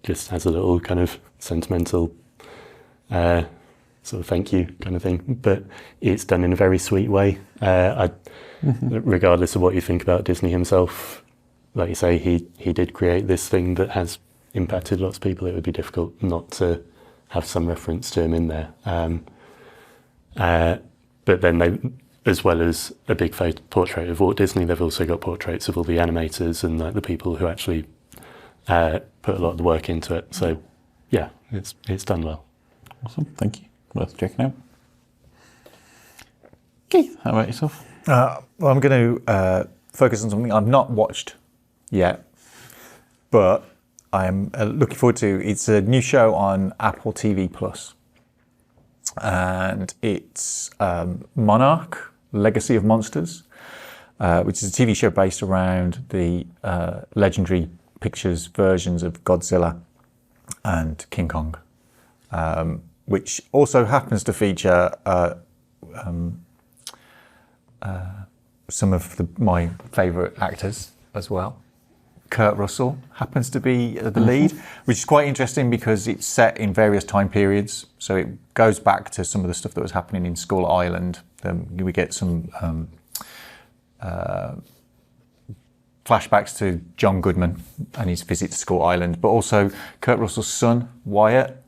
Speaker 3: just has a little kind of sentimental sort of thank you kind of thing, but it's done in a very sweet way. Regardless of what you think about Disney himself, like you say, he did create this thing that has impacted lots of people. It would be difficult not to have some reference to him in there. But then they, as well as a big portrait of Walt Disney, they've also got portraits of all the animators and like the people who actually put a lot of the work into it. So yeah, it's done well.
Speaker 1: Awesome, thank you. Worth checking out. Keith, how about yourself?
Speaker 4: Well, I'm going to focus on something I've not watched yet, but I'm looking forward to. It's a new show on Apple TV Plus, and it's Monarch: Legacy of Monsters, which is a TV show based around the Legendary Pictures versions of Godzilla and King Kong, which also happens to feature some of my favourite actors as well. Kurt Russell happens to be the lead, which is quite interesting because it's set in various time periods. So it goes back to some of the stuff that was happening in Skull Island. We get some flashbacks to John Goodman and his visit to Skull Island, but also Kurt Russell's son, Wyatt,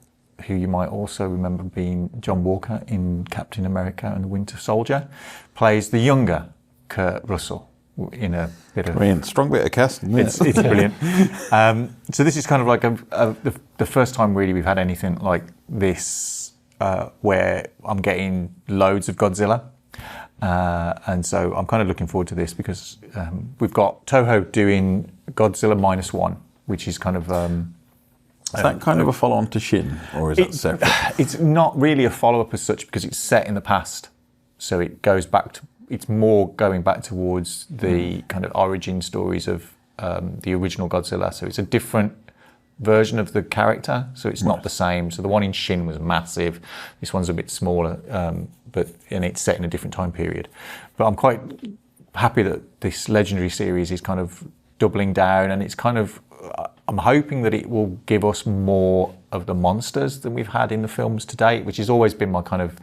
Speaker 4: who you might also remember being John Walker in Captain America and the Winter Soldier, plays the younger Kurt Russell in a bit of...
Speaker 1: Brilliant. Strong bit of casting.
Speaker 4: It's brilliant. So this is kind of like the first time really we've had anything like this where I'm getting loads of Godzilla. And so I'm kind of looking forward to this because we've got Toho doing Godzilla -1, which is kind of...
Speaker 1: is that kind of a follow-on to Shin, or is that separate?
Speaker 4: It's not really a follow-up as such because it's set in the past. So it goes back to... It's more going back towards the kind of origin stories of the original Godzilla. So it's a different version of the character. So it's not the same. So the one in Shin was massive. This one's a bit smaller, and it's set in a different time period. But I'm quite happy that this Legendary series is kind of doubling down, and it's kind of... I'm hoping that it will give us more of the monsters than we've had in the films to date, which has always been my kind of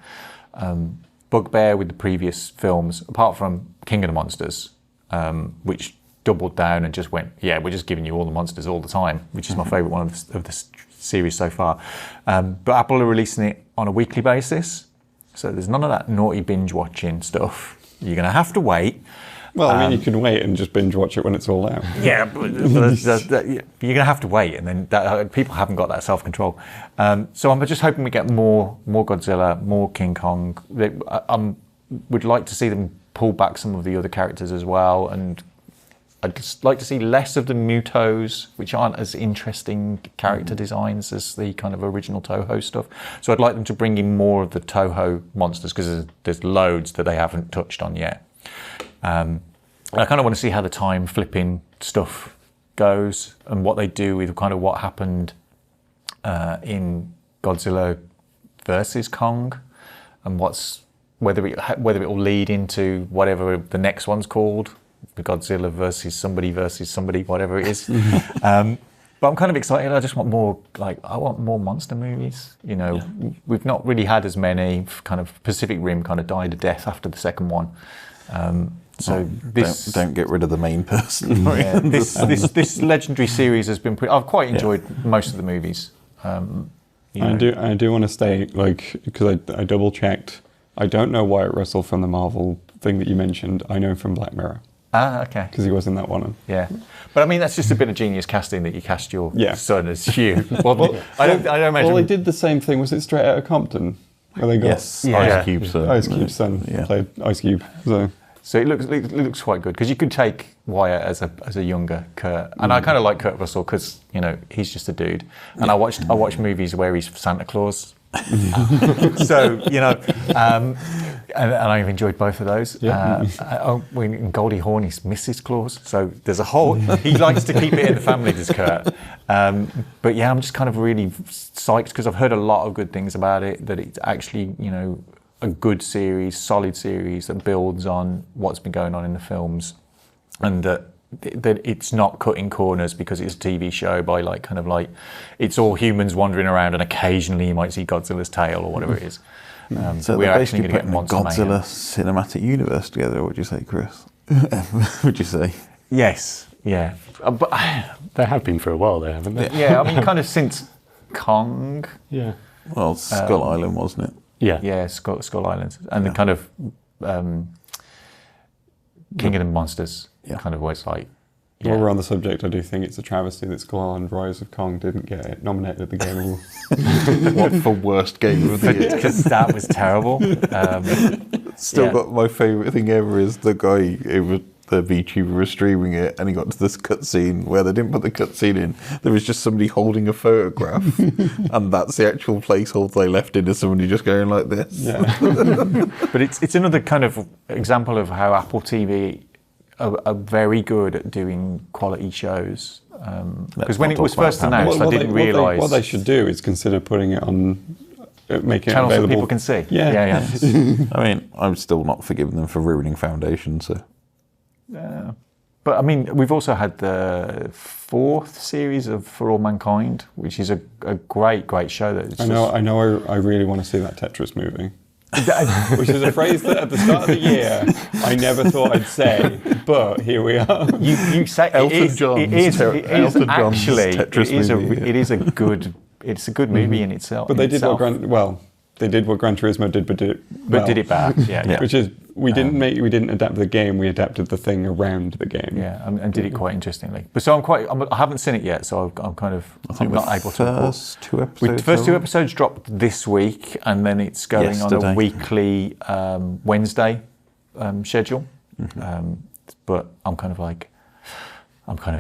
Speaker 4: bugbear with the previous films, apart from King of the Monsters, which doubled down and just went, yeah, we're just giving you all the monsters all the time, which is my favourite one of the series so far. But Apple are releasing it on a weekly basis, so there's none of that naughty binge watching stuff. You're going to have to wait.
Speaker 2: Well, I mean, you can wait and just binge watch it when it's all out.
Speaker 4: Yeah, but you're going to have to wait, and then people haven't got that self-control. So I'm just hoping we get more Godzilla, more King Kong. Would like to see them pull back some of the other characters as well, and I'd just like to see less of the Mutos, which aren't as interesting character designs as the kind of original Toho stuff. So I'd like them to bring in more of the Toho monsters, because there's loads that they haven't touched on yet. I kind of want to see how the time flipping stuff goes and what they do with kind of what happened in Godzilla versus Kong, and whether it will lead into whatever the next one's called, the Godzilla versus somebody, whatever it is. But I'm kind of excited. I just want more. I want more monster movies. You know, we've not really had as many. Kind of Pacific Rim kind of died a death after the second one. So
Speaker 1: don't get rid of the main person.
Speaker 4: Yeah, this Legendary series has been I've quite enjoyed most of the movies.
Speaker 2: I do want to stay, because I double checked I don't know Wyatt Russell from the Marvel thing that you mentioned. I know him from Black Mirror.
Speaker 4: Ah, okay.
Speaker 2: Because he was in that one.
Speaker 4: Yeah. But I mean, that's just a bit of genius casting that you cast your son as Hugh. I don't imagine...
Speaker 2: Well, they did the same thing. Was it Straight Outta Compton? Where they got
Speaker 1: Ice Cube's son.
Speaker 2: Ice Cube's son played Ice Cube.
Speaker 4: So it looks quite good because you could take Wyatt as a younger Kurt, and I kind of like Kurt Russell because he's just a dude. And I watch movies where he's Santa Claus. So and I've enjoyed both of those. In Goldie Hawn, he's Mrs. Claus. So there's a whole. He likes to keep it in the family, does Kurt. But yeah, I'm just kind of really psyched because I've heard a lot of good things about it. That it's actually a good series, solid series that builds on what's been going on in the films, and that it's not cutting corners because it's a TV show by it's all humans wandering around and occasionally you might see Godzilla's tail or whatever it is.
Speaker 1: So
Speaker 4: we're
Speaker 1: they're
Speaker 4: actually
Speaker 1: basically
Speaker 4: going to
Speaker 1: putting
Speaker 4: get
Speaker 1: a
Speaker 4: Monster
Speaker 1: Godzilla
Speaker 4: Mayhem.
Speaker 1: cinematic universe together, would you say, Chris? Would you say?
Speaker 4: Yes, yeah. But
Speaker 3: They have been for a while, though, haven't they?
Speaker 4: yeah, I mean, kind of since Kong.
Speaker 3: Yeah.
Speaker 1: Well, Skull Island, wasn't it?
Speaker 3: Yeah.
Speaker 4: Yeah, Skull Island. And the kind of King of the Monsters kind of was like...
Speaker 2: While we're on the subject, I do think it's a travesty that Skull Island Rise of Kong didn't get it nominated at the Game Awards.
Speaker 1: What for worst game of the year?
Speaker 4: Because that was terrible.
Speaker 1: Still got my favourite thing ever is the guy the VTuber was streaming it and he got to this cutscene where they didn't put the cutscene in. There was just somebody holding a photograph and that's the actual placeholder they left in, is somebody just going like this.
Speaker 2: Yeah.
Speaker 4: But it's another kind of example of how Apple TV are very good at doing quality shows. Because when it was first announced, I didn't realise...
Speaker 2: What they should do is consider putting it on... making
Speaker 4: channels
Speaker 2: it
Speaker 4: that
Speaker 2: available.
Speaker 4: people can see.
Speaker 2: Yeah.
Speaker 1: I mean, I'm still not forgiving them for ruining Foundation, so...
Speaker 4: But I mean, we've also had the 4th series of For All Mankind, which is a great show.
Speaker 2: I really want to see that Tetris movie. Which is a phrase that at the start of the year I never thought I'd say, but here we are.
Speaker 4: You say
Speaker 1: Elton John's Tetris movie.
Speaker 4: It is a good movie in itself.
Speaker 2: But they did what Gran Turismo did, but did it
Speaker 4: bad. Yeah.
Speaker 2: Which is we didn't adapt the game, we adapted the thing around the game.
Speaker 4: Yeah, and did it quite interestingly. But so I haven't seen it yet, so I'm not able to. The first 2 episodes dropped this week, and then it's going on a weekly Wednesday schedule. But I'm kind of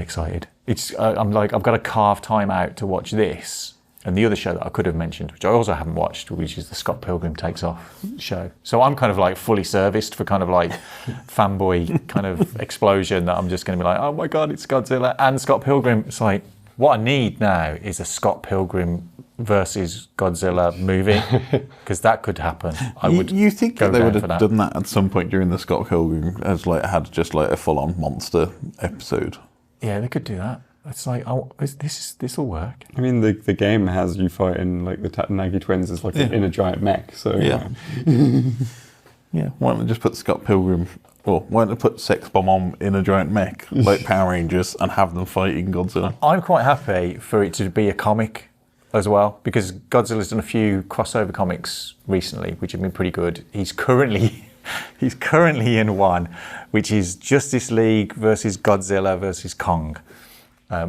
Speaker 4: excited. I've got to carve time out to watch this. And the other show that I could have mentioned, which I also haven't watched, which is the Scott Pilgrim Takes Off show. So I'm kind of fully serviced for kind of fanboy kind of explosion that I'm just going to be like, oh my God, it's Godzilla and Scott Pilgrim. It's like, what I need now is a Scott Pilgrim versus Godzilla movie, because that could happen.
Speaker 1: You think that they would have done that at some point during the Scott Pilgrim, as had just a full-on monster episode?
Speaker 4: Yeah, they could do that. It's like, this will work.
Speaker 2: I mean, the game has you fighting the Tatanagi twins as in a giant mech. So
Speaker 1: yeah, why don't they just put Scott Pilgrim, or why don't they put Sex Bomb in a giant mech like Power Rangers and have them fighting Godzilla?
Speaker 4: I'm quite happy for it to be a comic as well, because Godzilla's done a few crossover comics recently, which have been pretty good. He's currently in one, which is Justice League versus Godzilla versus Kong.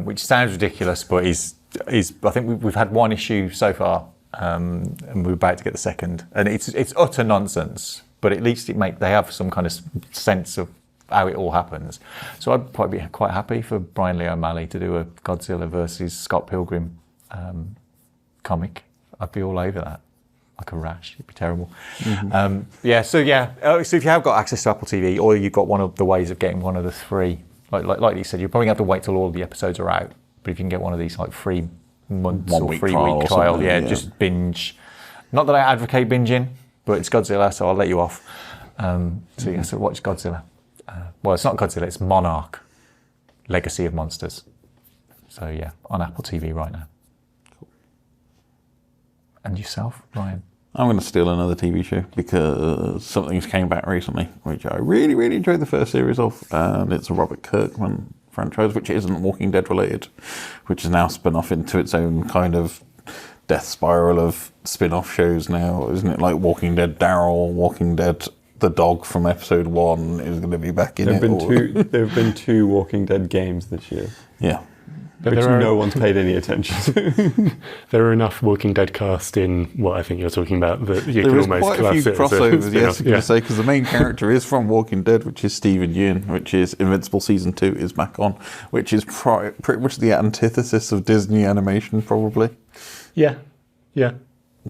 Speaker 4: Which sounds ridiculous, but is I think we've had one issue so far, and we're about to get the second, and it's utter nonsense. But at least they have some kind of sense of how it all happens. So I'd probably be quite happy for Brian Lee O'Malley to do a Godzilla versus Scott Pilgrim comic. I'd be all over that, like a rash. It'd be terrible. So if you have got access to Apple TV, or you've got one of the ways of getting one of the 3. Like you said, you probably have to wait till all the episodes are out. But if you can get one of these 3 months or 3 week trial, just binge. Not that I advocate binging, but it's Godzilla, so I'll let you off. So watch Godzilla. Well, it's not Godzilla, it's Monarch, Legacy of Monsters. So yeah, on Apple TV right now. Cool. And yourself, Ryan?
Speaker 1: I'm going to steal another TV show because something's came back recently, which I really, really enjoyed the first series of, and it's a Robert Kirkman franchise, which isn't Walking Dead related, which is now spun off into its own kind of death spiral of spin-off shows now, isn't it? Like Walking Dead Daryl, Walking Dead the dog from episode 1 is going to be back in
Speaker 2: There have been 2 Walking Dead games this year.
Speaker 1: Yeah.
Speaker 2: Which no one's paid any attention to.
Speaker 3: There are enough Walking Dead cast in what I think you're talking about that you can almost
Speaker 1: quite
Speaker 3: class
Speaker 1: a few
Speaker 3: it
Speaker 1: crossovers,
Speaker 3: as a
Speaker 1: yes,
Speaker 3: spin-off.
Speaker 1: I say, because the main character is from Walking Dead, which is Stephen Yeun, which is Invincible Season 2 is back on, which is pretty much the antithesis of Disney animation, probably.
Speaker 3: Yeah.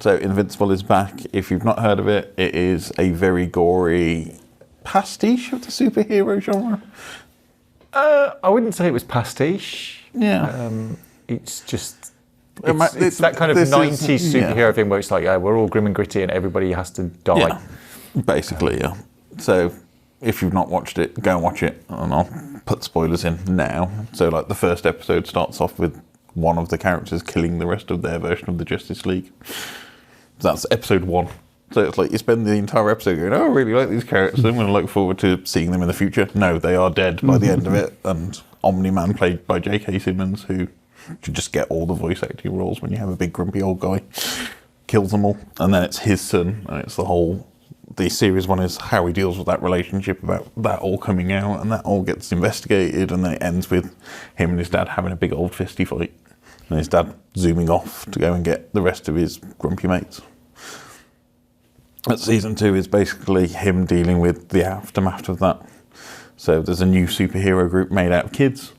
Speaker 1: So Invincible is back. If you've not heard of it, it is a very gory pastiche of the superhero genre.
Speaker 4: I wouldn't say it was pastiche.
Speaker 1: Yeah.
Speaker 4: It's just... It's that kind of 90s superhero thing where it's like, we're all grim and gritty and everybody has to die.
Speaker 1: Yeah, basically, yeah. So if you've not watched it, go and watch it, and I'll put spoilers in now. So like the first episode starts off with one of the characters killing the rest of their version of the Justice League. That's episode 1. So it's like you spend the entire episode going, I really like these characters, I'm going to look forward to seeing them in the future. No, they are dead by the end of it, and Omni-Man, played by J.K. Simmons, who should just get all the voice acting roles when you have a big grumpy old guy, kills them all, and then it's his son, and it's the series 1 is how he deals with that relationship, about that all coming out, and that all gets investigated, and then it ends with him and his dad having a big old fisty fight, and his dad zooming off to go and get the rest of his grumpy mates. But season 2 is basically him dealing with the aftermath of that. So there's a new superhero group made out of kids,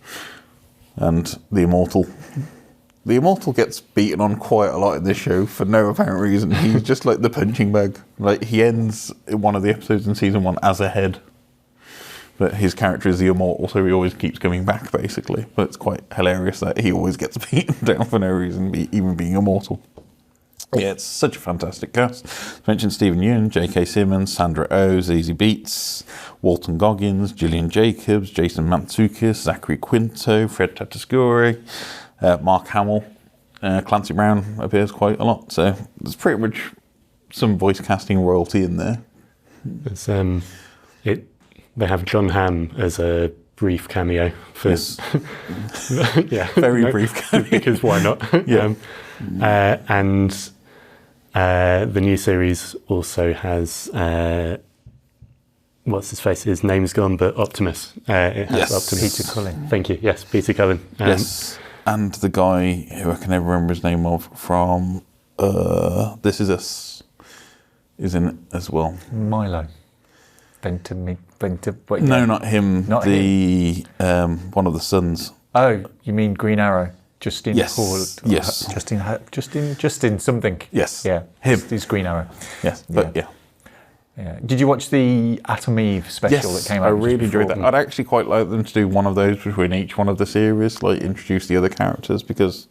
Speaker 1: and the Immortal. The Immortal gets beaten on quite a lot in this show for no apparent reason. He's just like the punching bag. Like, he ends in one of the episodes in season 1 as a head, but his character is the Immortal, so he always keeps coming back, basically. But it's quite hilarious that he always gets beaten down for no reason, even being immortal. Yeah, it's such a fantastic cast. I mentioned Stephen Yeun, J.K. Simmons, Sandra Oh, Zazie Beetz, Walton Goggins, Gillian Jacobs, Jason Mantzoukas, Zachary Quinto, Fred Tatasciore, Mark Hamill, Clancy Brown appears quite a lot. So there's pretty much some voice casting royalty in there.
Speaker 3: It's, they have John Hamm as a brief cameo.
Speaker 1: Yes.
Speaker 3: Yeah.
Speaker 1: Very brief cameo.
Speaker 3: Because why not?
Speaker 1: Yeah.
Speaker 3: And the new series also has what's his face? His name's gone, but Optimus. It has Optimus.
Speaker 4: Peter Cullen.
Speaker 3: Thank you. Yes, Peter Cullen.
Speaker 1: Yes, and the guy who I can never remember his name of from This Is Us is in it as well.
Speaker 4: Milo.
Speaker 1: No, not him.
Speaker 4: Not
Speaker 1: one of the sons.
Speaker 4: Oh, you mean Green Arrow? Justin
Speaker 1: Yes.
Speaker 4: Paul.
Speaker 1: Yes.
Speaker 4: Justin something.
Speaker 1: Yes.
Speaker 4: Yeah.
Speaker 1: Him.
Speaker 4: He's Green Arrow.
Speaker 1: Yes, but yeah.
Speaker 4: Yeah. Did you watch the Atom Eve special that came out?
Speaker 1: I really enjoyed
Speaker 4: before?
Speaker 1: that. I'd actually quite like them to do one of those between each one of the series, like introduce the other characters, because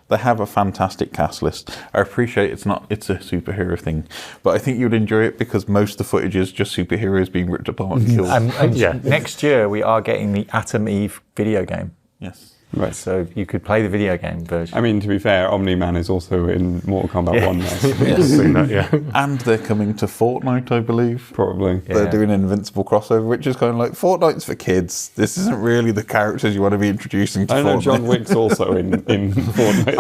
Speaker 1: they have a fantastic cast list. I appreciate it's a superhero thing, but I think you'd enjoy it because most of the footage is just superheroes being ripped apart and killed.
Speaker 4: And next year we are getting the Atom Eve video game.
Speaker 1: Yes.
Speaker 2: Right.
Speaker 4: So you could play the video game version.
Speaker 2: I mean, to be fair, Omni-Man is also in Mortal Kombat 1 now.
Speaker 1: Yes.
Speaker 3: Yeah.
Speaker 1: And they're coming to Fortnite, I believe.
Speaker 2: Probably.
Speaker 4: Yeah.
Speaker 1: They're doing an Invincible crossover, which is kind of like, Fortnite's for kids. This isn't really the characters you want to be introducing to
Speaker 2: I know
Speaker 1: Fortnite.
Speaker 2: John Wick's also in Fortnite.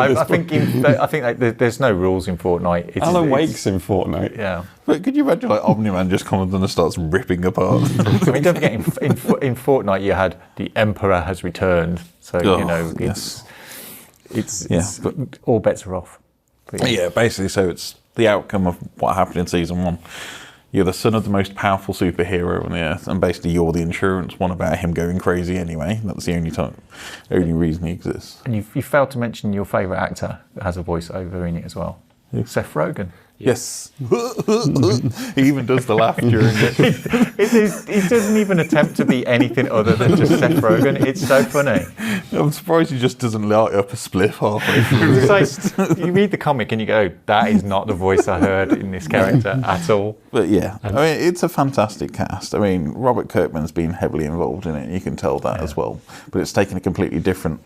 Speaker 4: I think like there's no rules in Fortnite.
Speaker 2: Alan Wake's in Fortnite.
Speaker 4: Yeah.
Speaker 1: But could you imagine like Omni-Man just comes and starts ripping apart?
Speaker 4: I mean, don't forget, in Fortnite you had the Emperor has returned. So, it's all bets are off. But
Speaker 1: Yeah, basically, so it's the outcome of what happened in season 1. You're the son of the most powerful superhero on the earth, and basically you're the insurance one about him going crazy anyway. That's the only reason he exists.
Speaker 4: And you failed to mention your favourite actor that has a voiceover in it as well. Seth Rogen.
Speaker 1: Yes. He even does the laugh during it.
Speaker 4: It doesn't even attempt to be anything other than just Seth Rogen. It's so funny.
Speaker 1: I'm surprised he just doesn't light up a spliff halfway through.
Speaker 4: It's like, you read the comic and you go, that is not the voice I heard in this character at all.
Speaker 1: But yeah, I mean, it's a fantastic cast. I mean, Robert Kirkman's been heavily involved in it, you can tell that as well. But it's taken a completely different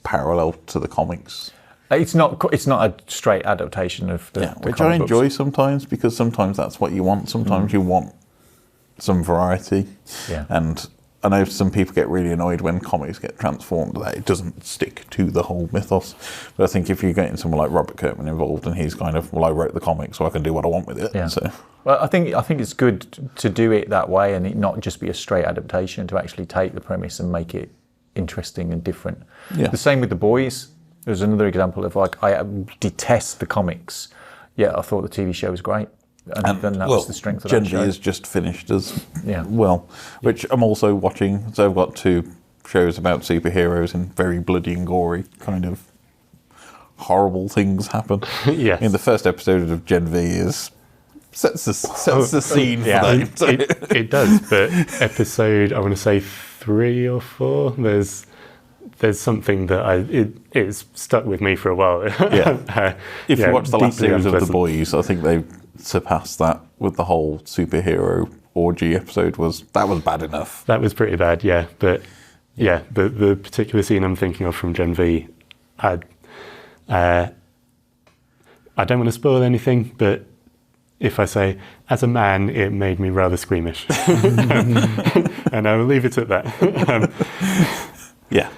Speaker 1: parallel to the comics.
Speaker 4: It's not a straight adaptation of the
Speaker 1: which
Speaker 4: comic
Speaker 1: I enjoy
Speaker 4: books.
Speaker 1: sometimes, because sometimes that's what you want. Sometimes you want some variety.
Speaker 4: Yeah.
Speaker 1: And I know some people get really annoyed when comics get transformed, that it doesn't stick to the whole mythos. But I think if you're getting someone like Robert Kirkman involved, and he's kind of, well, I wrote the comic, so I can do what I want with it.
Speaker 4: Yeah.
Speaker 1: So.
Speaker 4: Well, I think it's good to do it that way, and it not just be a straight adaptation, to actually take the premise and make it interesting and different.
Speaker 1: Yeah.
Speaker 4: The same with The Boys. There's another example of, like, I detest the comics, yet I thought the TV show was great. And then that was the strength of
Speaker 1: Gen
Speaker 4: that
Speaker 1: V
Speaker 4: show.
Speaker 1: is just finished as
Speaker 4: Yeah.
Speaker 1: well, which I'm also watching. So I've got 2 shows about superheroes and very bloody and gory kind of horrible things happen.
Speaker 3: Yes.
Speaker 1: I mean, the first episode of Gen V sets the scene for that.
Speaker 3: It does, but episode, I want to say 3 or 4, there's something that it's stuck with me for a while.
Speaker 1: Yeah. If you watch the last
Speaker 3: deeply
Speaker 1: series of The
Speaker 3: unpleasant.
Speaker 1: Boys, I think they surpassed that with the whole superhero orgy episode. That was bad enough.
Speaker 3: That was pretty bad, yeah. But yeah, the particular scene I'm thinking of from Gen V, I don't want to spoil anything, but if I say, as a man, it made me rather squeamish. And I will leave it at that.
Speaker 1: Yeah.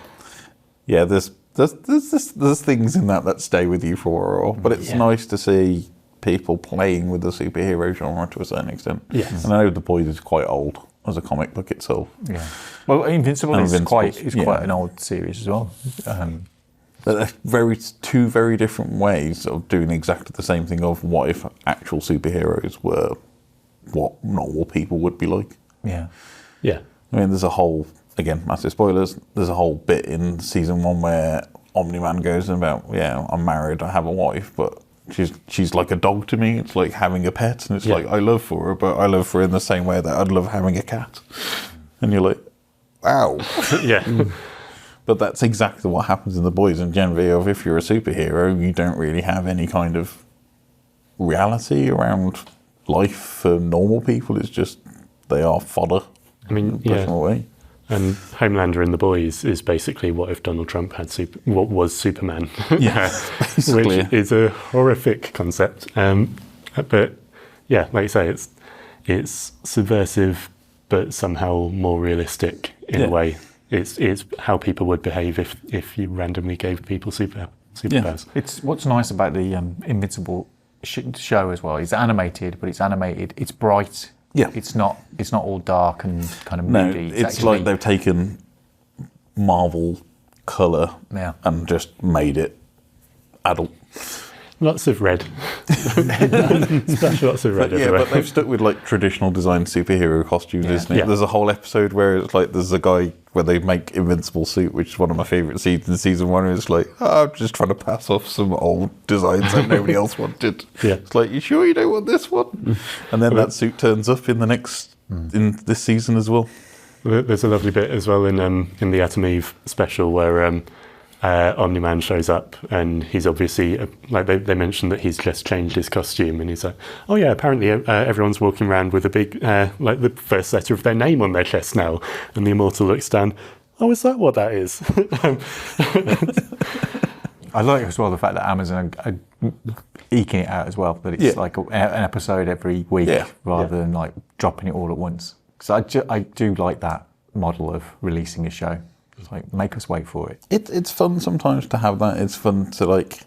Speaker 1: Yeah, there's things in that stay with you for a while, but it's nice to see people playing with the superhero genre to a certain extent.
Speaker 3: Yes.
Speaker 1: And I know The Boys is quite old as a comic book itself.
Speaker 4: Yeah. Well, Invincible is quite
Speaker 1: yeah.
Speaker 4: an old series as well.
Speaker 1: But they're two very different ways of doing exactly the same thing of what if actual superheroes were what normal people would be like.
Speaker 4: Yeah.
Speaker 3: Yeah.
Speaker 1: I mean, there's a whole, again, massive spoilers, there's a whole bit in season 1 where Omni-Man goes about, yeah, I'm married, I have a wife, but she's like a dog to me. It's like having a pet, and it's like, I love for her, but I love for her in the same way that I'd love having a cat. And you're like, wow.
Speaker 3: Yeah.
Speaker 1: But that's exactly what happens in The Boys and Gen V. Of if you're a superhero, you don't really have any kind of reality around life for normal people. It's just they are fodder.
Speaker 3: I mean,
Speaker 1: in a personal way.
Speaker 3: And Homelander in The Boys is basically what if Donald Trump had what was Superman.
Speaker 1: Yeah, basically.
Speaker 3: Which is a horrific concept. But yeah, like you say, it's subversive, but somehow more realistic in a way. It's how people would behave if you randomly gave people superpowers.
Speaker 4: It's what's nice about the Invincible show as well. It's animated, but it's bright.
Speaker 1: Yeah.
Speaker 4: It's not all dark and kind of moody.
Speaker 1: No, it's like they've taken Marvel colour and just made it adult.
Speaker 3: Lots of red. Splash lots of red everywhere.
Speaker 1: But they've stuck with like traditional design superhero costumes, isn't it?
Speaker 3: Yeah.
Speaker 1: There's a whole episode where it's like there's a guy where they make Invincible suit, which is one of my favourite scenes in season 1. It's like, I'm just trying to pass off some old designs that nobody else wanted.
Speaker 3: Yeah.
Speaker 1: It's like, you sure you don't want this one? And then that suit turns up in in this season as well.
Speaker 3: There's a lovely bit as well in the Atom Eve special where Omni-Man shows up, and he's obviously like they mentioned that he's just changed his costume, and he's like, oh yeah, apparently everyone's walking around with a big like the first letter of their name on their chest now. And the Immortal looks down, oh, is that what that is?
Speaker 4: I like as well the fact that Amazon are eking it out as well, that it's like an episode every week rather than like dropping it all at once. Because I do like that model of releasing a show. It's like, make us wait for it.
Speaker 1: It's fun sometimes to have that. It's fun to like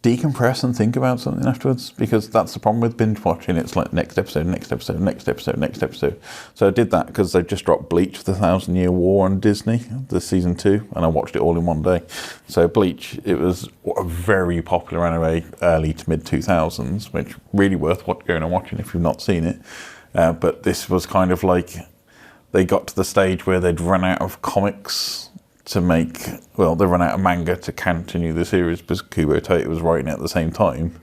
Speaker 1: decompress and think about something afterwards, because that's the problem with binge watching. It's like next episode, next episode, next episode, next episode. So I did that because they just dropped Bleach, The 1,000-Year War on Disney, the season 2, and I watched it all in one day. So Bleach, it was a very popular anime, early to mid 2000s, which really worth going and watching if you've not seen it. But this was kind of like they got to the stage where they'd run out of comics to make, they ran out of manga to continue the series because Kubo Tate was writing it at the same time.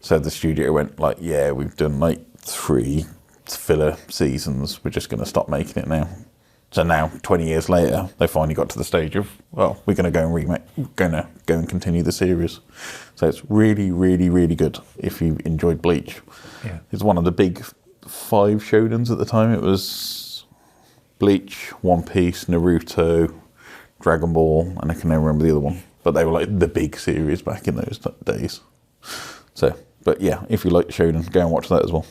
Speaker 1: So the studio went like, yeah, we've done like 3 filler seasons, we're just going to stop making it now. So now, 20 years later, they finally got to the stage of, we're going to go and continue the series. So it's really, really, really good if you enjoyed Bleach.
Speaker 4: Yeah.
Speaker 1: It's one of the big 5 shonens at the time. It was Bleach, One Piece, Naruto, Dragon Ball, and I can never remember the other one. But they were like the big series back in those days. So, but yeah, if you like shonen, go and watch that as well.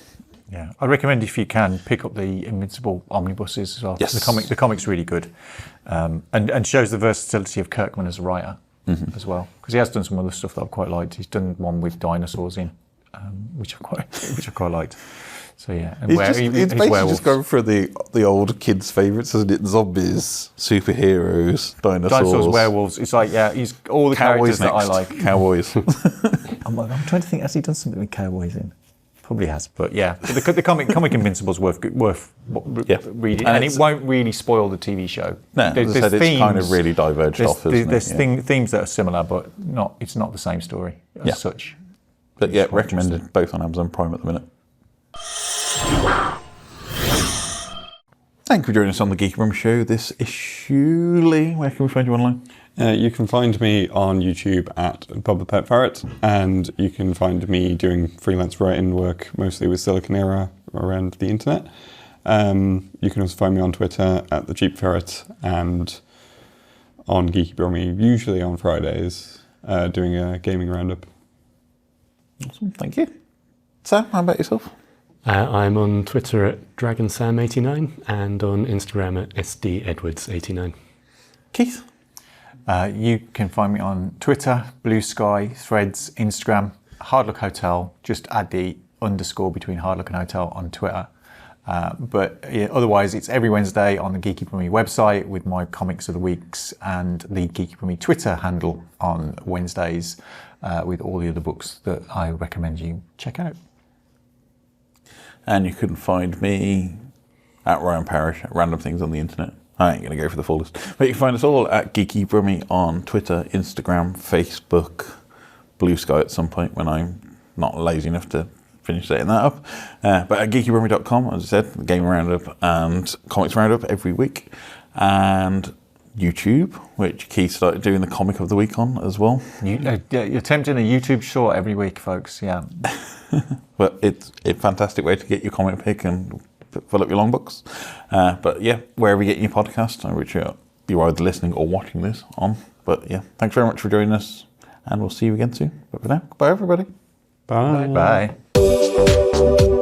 Speaker 4: Yeah, I recommend if you can pick up the Invincible omnibuses as well.
Speaker 1: Yes.
Speaker 4: The comic's really good, and shows the versatility of Kirkman as a writer as well. Because he has done some other stuff that I've quite liked. He's done one with dinosaurs in, which I quite liked. So yeah, and
Speaker 1: It's basically just going through the old kids' favourites, isn't it? Zombies, superheroes, dinosaurs,
Speaker 4: werewolves. It's like he's all the characters that I like.
Speaker 1: Cowboys.
Speaker 4: I'm trying to think. Has he done something with cowboys in? Probably has, but yeah, but the comic Invincible's worth reading, and it won't really spoil the TV show.
Speaker 1: No, there's it's kind of really diverged off.
Speaker 4: There's themes that are similar, but it's not the same story as such.
Speaker 1: But yeah, recommended both on Amazon Prime at the minute. Thank you for joining us on the Geeky Brummie Show this issue. Leigh, where can we find you online?
Speaker 2: You can find me on YouTube at BobThePetFerret, and you can find me doing freelance writing work, mostly with Silicon Era around the internet. You can also find me on Twitter at TheCheapFerret, and on Geeky Brummie, usually on Fridays, doing a gaming roundup.
Speaker 1: Awesome, thank you. Sam, how about yourself?
Speaker 3: I'm on Twitter at DragonSam89 and on Instagram at SDEdwards89.
Speaker 1: Keith?
Speaker 4: You can find me on Twitter, Blue Sky, Threads, Instagram, Hardluck Hotel. Just add the underscore between Hardluck and Hotel on Twitter. But otherwise, it's every Wednesday on the Geeky Brummie website with my comics of the weeks, and the Geeky Brummie Twitter handle on Wednesdays with all the other books that I recommend you check out.
Speaker 1: And you can find me at Ryan Parish, at Random Things on the Internet. I ain't going to go for the full list. But you can find us all at Geeky Brummie on Twitter, Instagram, Facebook, Blue Sky at some point when I'm not lazy enough to finish setting that up. But at geekybrummie.com, as I said, the Game Roundup and Comics Roundup every week. And YouTube, which Keith started doing the Comic of the Week on as well.
Speaker 4: You're attempting a YouTube short every week, folks, yeah.
Speaker 1: But it's a fantastic way to get your comic pick and fill up your long books. But yeah, wherever you get your podcast, which you're either listening or watching this on. But yeah, thanks very much for joining us, and we'll see you again soon. But for now, goodbye everybody.
Speaker 2: Bye.
Speaker 4: Bye.